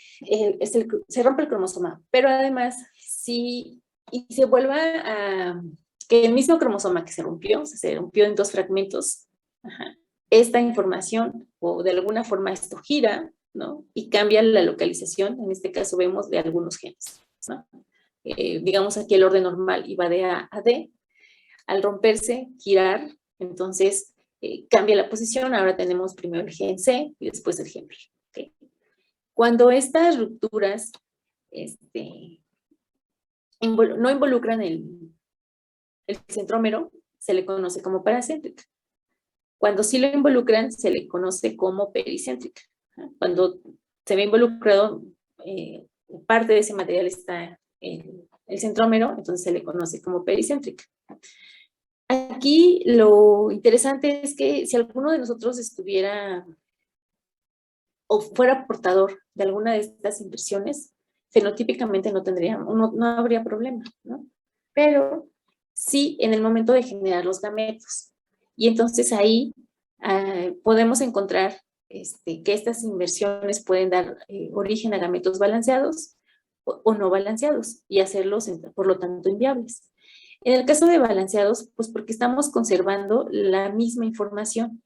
Speaker 1: se rompe el cromosoma, pero además si se vuelva a que el mismo cromosoma que se rompió en 2 fragmentos, esta información o de alguna forma esto gira, ¿no? Y cambia la localización, en este caso vemos de algunos genes, ¿no? Digamos aquí el orden normal iba de A a D, al romperse, girar, entonces cambia la posición, ahora tenemos primero el gen C y después el gen B. ¿Okay? Cuando estas rupturas no involucran el centrómero, se le conoce como paracéntrica. Cuando sí lo involucran, se le conoce como pericéntrica. Cuando se ve involucrado, parte de ese material está en el centrómero, entonces se le conoce como pericéntrica. Aquí lo interesante es que si alguno de nosotros estuviera o fuera portador de alguna de estas inversiones, fenotípicamente no habría problema, ¿no? Pero sí en el momento de generar los gametos. Y entonces ahí podemos encontrar que estas inversiones pueden dar origen a gametos balanceados o no balanceados y hacerlos, por lo tanto, inviables. En el caso de balanceados, pues porque estamos conservando la misma información.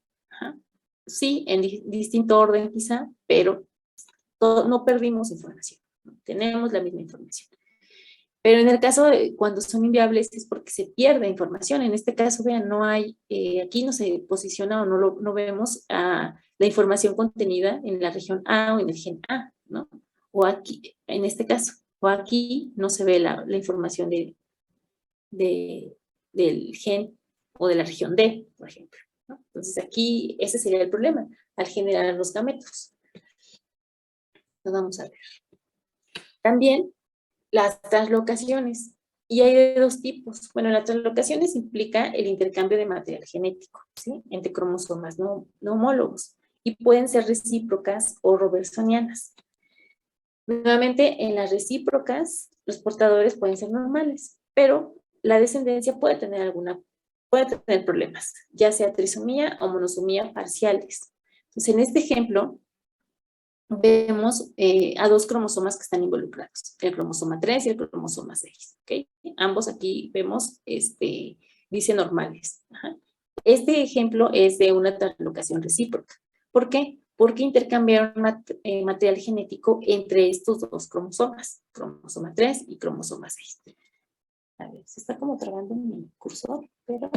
Speaker 1: Sí, en distinto orden quizá, pero no perdimos información. Tenemos la misma información. Pero en el caso de cuando son inviables es porque se pierde información. En este caso, vean, no hay, aquí no se posiciona o no vemos la información contenida en la región A o en el gen A, ¿no? O aquí, en este caso, o aquí no se ve la información del gen o de la región D, por ejemplo, ¿no? Entonces aquí ese sería el problema al generar los gametos. Lo vamos a ver. También las translocaciones. Y hay de 2 tipos. Bueno, las translocaciones implica el intercambio de material genético, ¿sí? Entre cromosomas no homólogos y pueden ser recíprocas o robertsonianas. Nuevamente, en las recíprocas, los portadores pueden ser normales, pero la descendencia puede tener problemas, ya sea trisomía o monosomía parciales. Entonces, en este ejemplo, vemos a dos cromosomas que están involucrados, el cromosoma 3 y el cromosoma 6, ¿ok? Ambos aquí vemos, dice normales. Ajá. Este ejemplo es de una translocación recíproca. ¿Por qué? Porque intercambiaron material genético entre estos dos cromosomas, cromosoma 3 y cromosoma 6. A ver, se está como trabando mi cursor, pero...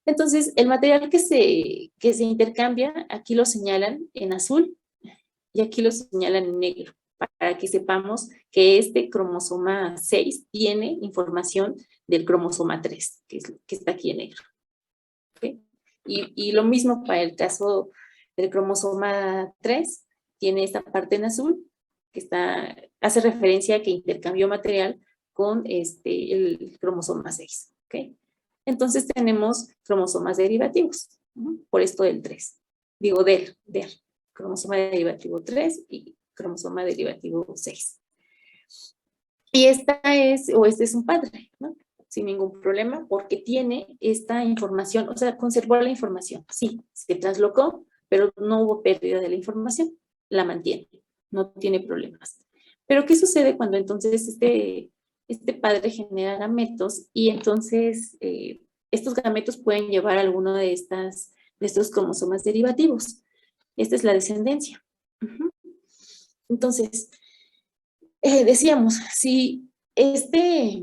Speaker 1: Entonces, el material que se intercambia, aquí lo señalan en azul y aquí lo señalan en negro, para que sepamos que este cromosoma 6 tiene información del cromosoma 3, que está aquí en negro. ¿Okay? Y lo mismo para el caso del cromosoma 3, tiene esta parte en azul, que hace referencia a que intercambió material con el cromosoma 6. ¿Okay? Entonces tenemos cromosomas derivativos, ¿no? Por esto del 3. Digo, del cromosoma derivativo 3 y cromosoma derivativo 6. Y este es un padre, ¿no? Sin ningún problema, porque tiene esta información, o sea, conservó la información. Sí, se traslocó, pero no hubo pérdida de la información, la mantiene, no tiene problemas. Pero ¿qué sucede cuando entonces este padre genera gametos y entonces estos gametos pueden llevar alguno de estos cromosomas derivativos? Esta es la descendencia. Entonces, decíamos, si este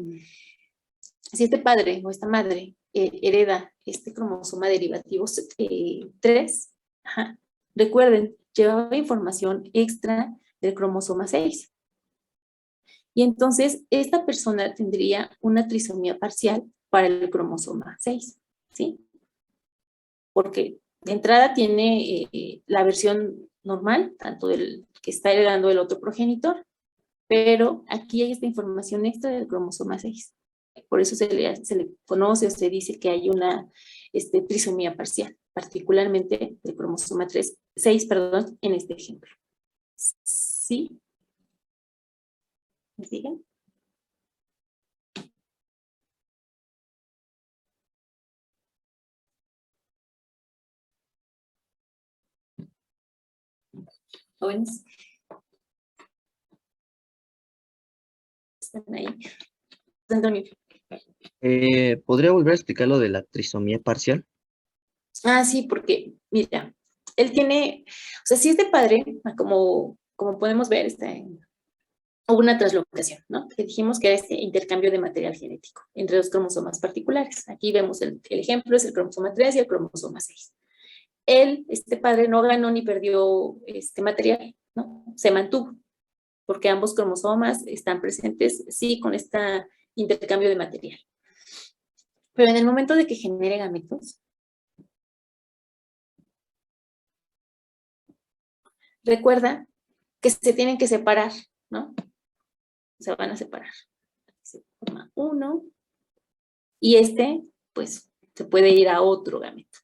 Speaker 1: padre o esta madre hereda este cromosoma derivativo 3, recuerden, llevaba información extra del cromosoma 6. Y entonces, esta persona tendría una trisomía parcial para el cromosoma 6, ¿sí? Porque de entrada tiene la versión normal, tanto del que está heredando el otro progenitor, pero aquí hay esta información extra del cromosoma 6. Por eso se le conoce o se dice que hay una trisomía parcial, particularmente del cromosoma 6, en este ejemplo. ¿Sí? ¿Me siguen? Jóvenes. ¿Están ahí? Antonio.
Speaker 6: ¿Podría volver a explicar lo de la trisomía parcial?
Speaker 1: Ah, sí, porque, mira, él tiene, o sea, si este padre, como podemos ver, hubo una translocación, ¿no? Que dijimos que era este intercambio de material genético entre dos cromosomas particulares. Aquí vemos el ejemplo, es el cromosoma 3 y el cromosoma 6. Este padre, no ganó ni perdió este material, ¿no? Se mantuvo, porque ambos cromosomas están presentes, sí, con este intercambio de material. Pero en el momento de que genere gametos, recuerda que se tienen que separar, ¿no? Se van a separar. Se forma uno y pues, se puede ir a otro gameto.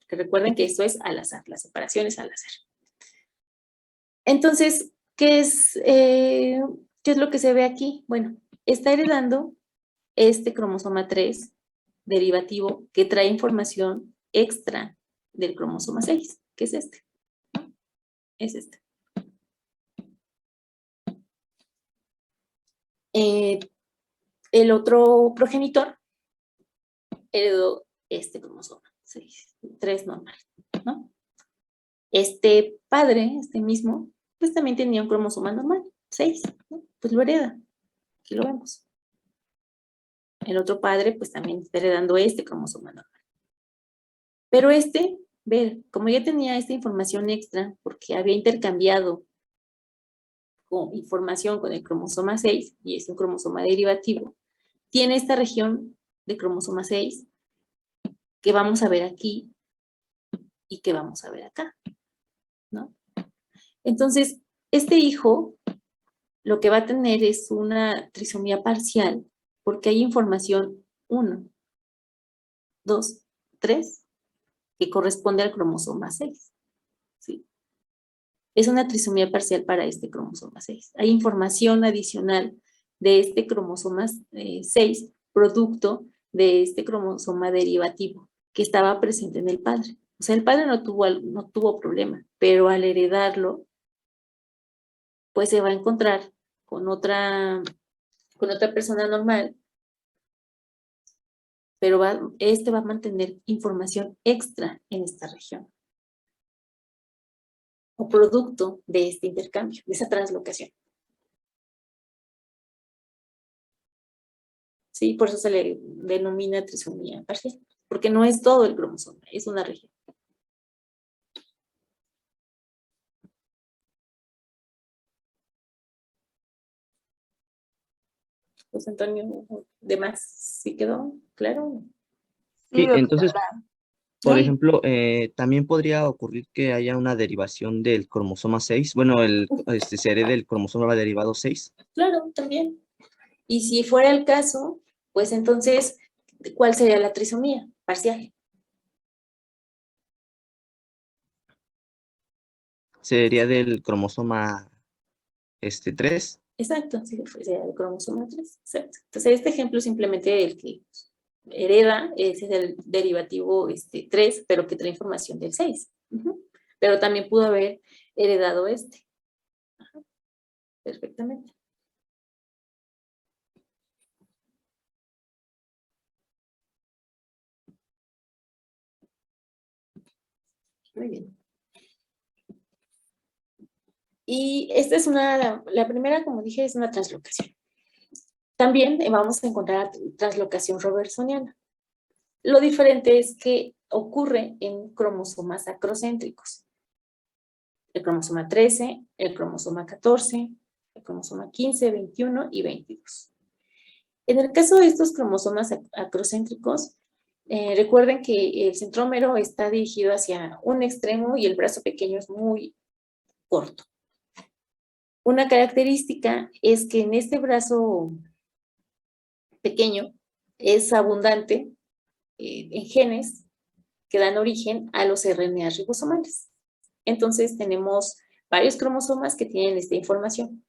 Speaker 1: Que recuerden que esto es al azar, la separación es al azar. Entonces, ¿qué es lo que se ve aquí? Bueno, está heredando este cromosoma 3 derivativo que trae información extra del cromosoma 6, que es este. Es este. El otro progenitor heredó este cromosoma 3 normal, ¿no? Este padre, este mismo, pues también tenía un cromosoma normal, 6, ¿no? Pues lo hereda. Aquí lo vemos. El otro padre, pues también está heredando este cromosoma normal. Pero como ya tenía esta información extra, porque había intercambiado información con el cromosoma 6, y es un cromosoma derivativo, tiene esta región de cromosoma 6 que vamos a ver aquí y que vamos a ver acá, ¿no? Entonces, este hijo lo que va a tener es una trisomía parcial porque hay información 1, 2, 3 que corresponde al cromosoma 6, ¿sí? Es una trisomía parcial para este cromosoma 6. Hay información adicional de este cromosoma 6, producto de este cromosoma derivativo que estaba presente en el padre. O sea, el padre no tuvo problema, pero al heredarlo, pues se va a encontrar con otra persona normal, pero este va a mantener información extra en esta región, o producto de este intercambio, de esa translocación. Sí, por eso se le denomina trisomía parcial, porque no es todo el cromosoma, es una región. Pues Antonio, ¿de más sí quedó claro?
Speaker 6: Sí,
Speaker 3: Sí,
Speaker 6: entonces,
Speaker 3: doctora.
Speaker 6: por
Speaker 1: No,
Speaker 6: ejemplo, también podría ocurrir que haya una derivación del cromosoma 6. Bueno, se herede el cromosoma derivado 6.
Speaker 1: claro, también. Y si fuera el caso, pues entonces, ¿cuál sería la trisomía parcial?
Speaker 6: Sería del cromosoma 3.
Speaker 1: Exacto, sí, sería el cromosoma 3. Exacto. Entonces, este ejemplo simplemente el que hereda, ese es el derivativo 3, pero que trae información del 6. Pero también pudo haber heredado este. Ajá, perfectamente. Muy bien. Y esta es la primera, como dije, es una translocación. También vamos a encontrar translocación robertsoniana. Lo diferente es que ocurre en cromosomas acrocéntricos. El cromosoma 13, el cromosoma 14, el cromosoma 15, 21 y 22. En el caso de estos cromosomas acrocéntricos, recuerden que el centrómero está dirigido hacia un extremo y el brazo pequeño es muy corto. Una característica es que en este brazo pequeño es abundante en genes que dan origen a los RNA ribosomales. Entonces tenemos varios cromosomas que tienen esta información,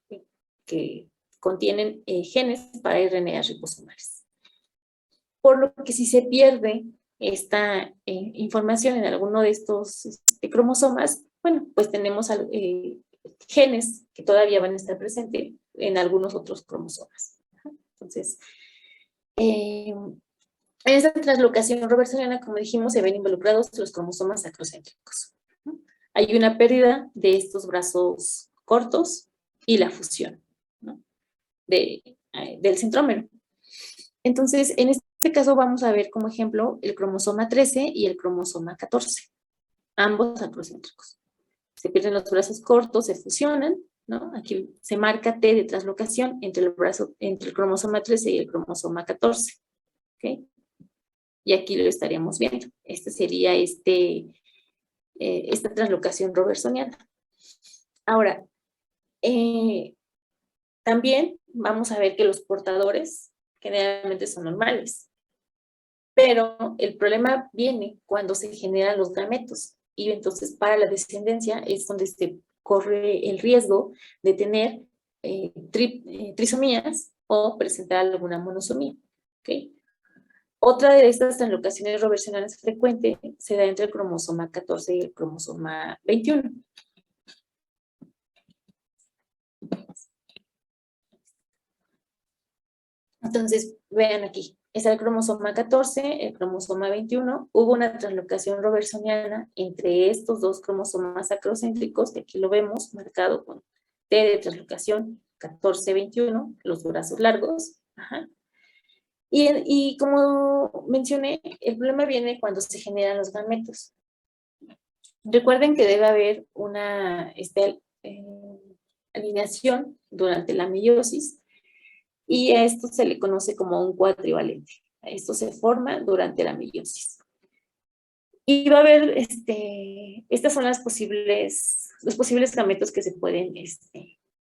Speaker 1: que contienen genes para RNA ribosomales. Por lo que si se pierde esta información en alguno de estos cromosomas, bueno, pues tenemos genes que todavía van a estar presentes en algunos otros cromosomas. Entonces, en esta translocación robertsoniana, como dijimos, se ven involucrados los cromosomas acrocéntricos. Hay una pérdida de estos brazos cortos y la fusión, ¿no? Del centrómero. Entonces, en este caso vamos a ver como ejemplo el cromosoma 13 y el cromosoma 14, ambos acrocéntricos. Se pierden los brazos cortos, se fusionan, ¿no? Aquí se marca T de translocación entre el cromosoma 13 y el cromosoma 14, ¿ok? Y aquí lo estaríamos viendo. Este sería esta translocación robertsoniana. Ahora, también vamos a ver que los portadores generalmente son normales, pero el problema viene cuando se generan los gametos y entonces para la descendencia es donde se corre el riesgo de tener trisomías o presentar alguna monosomía. ¿Okay? Otra de estas translocaciones robertsonianas frecuente se da entre el cromosoma 14 y el cromosoma 21. Entonces, vean aquí, está el cromosoma 14, el cromosoma 21, hubo una translocación robertsoniana entre estos dos cromosomas acrocéntricos, que aquí lo vemos marcado con T de translocación 14-21, los brazos largos. Ajá. Y como mencioné, el problema viene cuando se generan los gametos. Recuerden que debe haber una alineación durante la meiosis, y a esto se le conoce como un cuatrivalente. Esto se forma durante la meiosis. Y va a haber, estas son los posibles gametos que se pueden,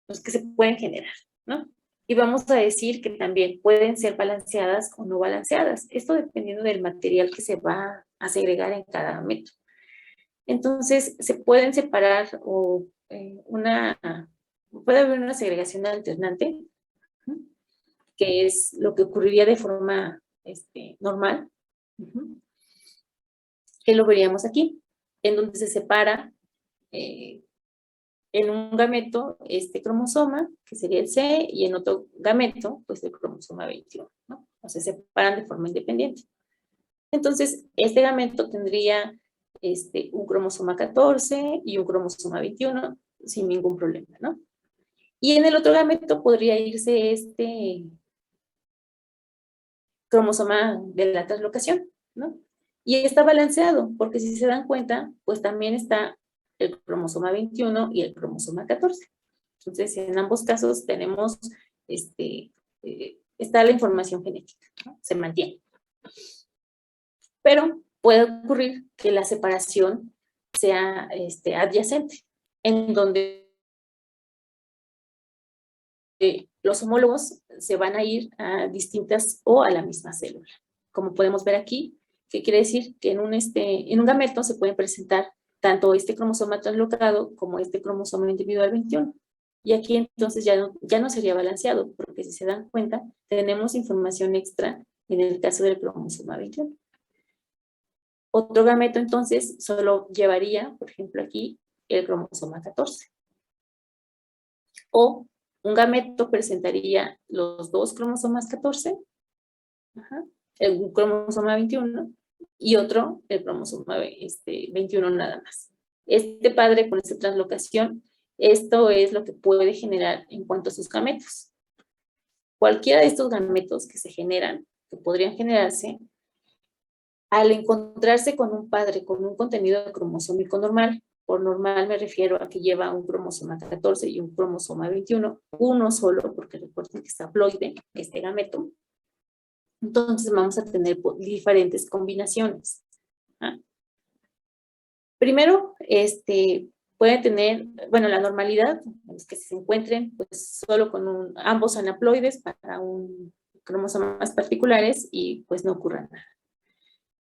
Speaker 1: los que se pueden generar, ¿no? Y vamos a decir que también pueden ser balanceadas o no balanceadas. Esto dependiendo del material que se va a segregar en cada gameto. Entonces, se pueden separar o puede haber una segregación alternante, que es lo que ocurriría de forma normal, que lo veríamos aquí. en donde se separa en un gameto este cromosoma, que sería el C, y en otro gameto, pues el cromosoma 21, ¿no? O sea, se separan de forma independiente. Entonces, este gameto tendría un cromosoma 14 y un cromosoma 21 sin ningún problema, ¿no? Y en el otro gameto podría irse este cromosoma de la translocación, ¿no? Y está balanceado, porque si se dan cuenta, pues también está el cromosoma 21 y el cromosoma 14. Entonces, en ambos casos tenemos, está la información genética, ¿no? Se mantiene. Pero puede ocurrir que la separación sea adyacente, en donde los homólogos se van a ir a distintas o a la misma célula. Como podemos ver aquí, que quiere decir que en un gameto se pueden presentar tanto este cromosoma translocado como este cromosoma individual 21. Y aquí entonces ya no sería balanceado, porque si se dan cuenta, tenemos información extra en el caso del cromosoma 21. Otro gameto entonces solo llevaría, por ejemplo aquí, el cromosoma 14. O un gameto presentaría los dos cromosomas 14, el cromosoma 21, y otro, el cromosoma 21 nada más. Este padre con esta translocación, esto es lo que puede generar en cuanto a sus gametos. Cualquiera de estos gametos que se generan, que podrían generarse, al encontrarse con un padre con un contenido cromosómico normal, por normal me refiero a que lleva un cromosoma 14 y un cromosoma 21, uno solo, porque recuerden que es haploide, este gameto. Entonces vamos a tener diferentes combinaciones. ¿Ah? Primero, puede tener, bueno, la normalidad, es que se encuentren pues solo con ambos anaploides para un cromosomas particulares y pues no ocurra nada.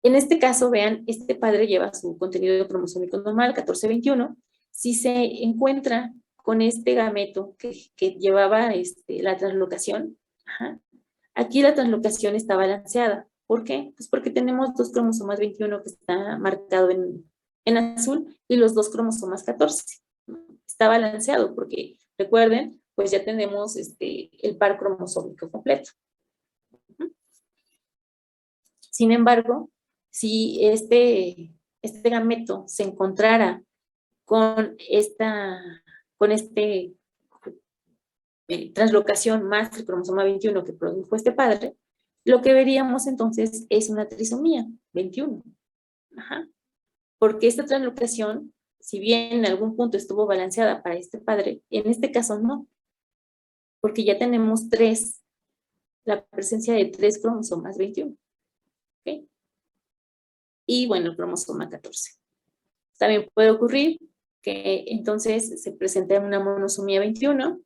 Speaker 1: En este caso, vean, este padre lleva su contenido cromosómico normal, 14-21. Si se encuentra con este gameto que llevaba la translocación, aquí la translocación está balanceada. ¿Por qué? Pues porque tenemos dos cromosomas 21 que está marcado en azul y los dos cromosomas 14. Está balanceado porque, recuerden, pues ya tenemos el par cromosómico completo. Sin embargo, si este gameto se encontrara con translocación más el cromosoma 21 que produjo este padre, lo que veríamos entonces es una trisomía 21. Porque esta translocación, si bien en algún punto estuvo balanceada para este padre, en este caso no, porque ya tenemos la presencia de 3 cromosomas 21. ¿Okay? Y bueno, el cromosoma 14. También puede ocurrir que entonces se presente una monosomía 21,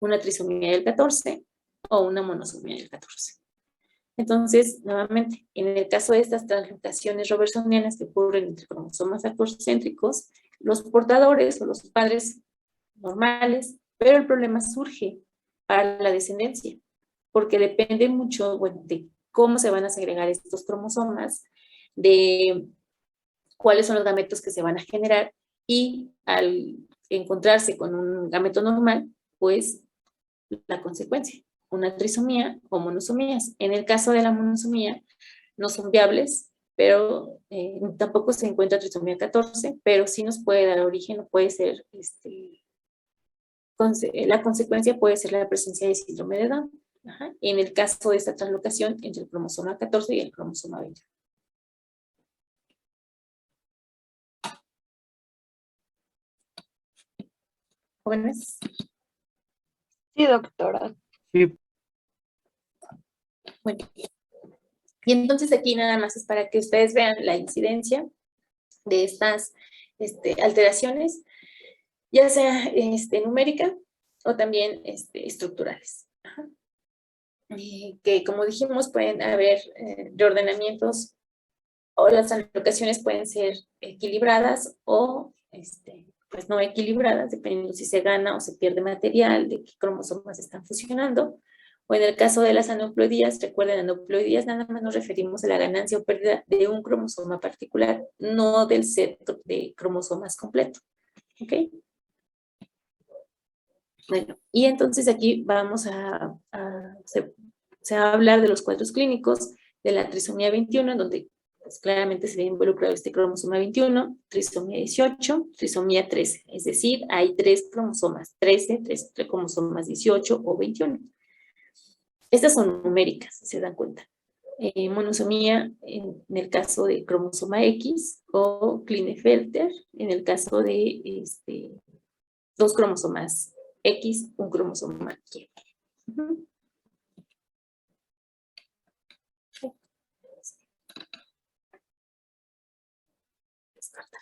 Speaker 1: una trisomía del 14 o una monosomía del 14. Entonces, nuevamente, en el caso de estas translocaciones robertsonianas que ocurren entre cromosomas acrocéntricos, los portadores o los padres normales, pero el problema surge para la descendencia, porque depende mucho, bueno, de cómo se van a segregar estos cromosomas, de cuáles son los gametos que se van a generar, y al encontrarse con un gameto normal, pues la consecuencia, una trisomía o monosomías. En el caso de la monosomía, no son viables, pero tampoco se encuentra trisomía 14, pero sí nos puede dar origen, o puede ser, la consecuencia puede ser la presencia de síndrome de Down. En el caso de esta translocación entre el cromosoma 14 y el cromosoma 20. ¿Jóvenes?
Speaker 3: Sí, doctora.
Speaker 6: Sí,
Speaker 1: Bueno, y entonces aquí nada más es para que ustedes vean la incidencia de estas alteraciones, ya sea numérica o también estructurales. Que como dijimos pueden haber reordenamientos, o las translocaciones pueden ser equilibradas o pues no equilibradas, dependiendo si se gana o se pierde material, de qué cromosomas están fusionando, O en el caso de las aneuploidías, recuerden, aneuploidías nada más nos referimos a la ganancia o pérdida de un cromosoma particular, no del set de cromosomas completo. ¿Ok? Bueno, y entonces aquí vamos se va a hablar de los cuadros clínicos de la trisomía 21, en donde pues, claramente se ve involucrado este cromosoma 21, trisomía 18, trisomía 13. Es decir, hay 3 cromosomas 13, 3 cromosomas 18 o 21. Estas son numéricas, si se dan cuenta. Monosomía en el caso de cromosoma X o Klinefelter en el caso de 2 cromosomas X, un cromosoma Y. Descartar.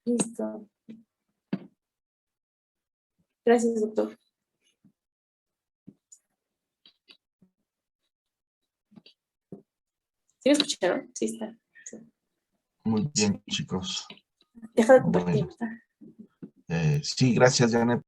Speaker 1: Listo. Gracias, doctor. ¿Sí me escucharon? Sí está. Sí.
Speaker 7: Muy bien, chicos.
Speaker 1: Deja de compartir,
Speaker 7: Bueno.
Speaker 1: ¿verdad?
Speaker 7: Sí, gracias, Janet.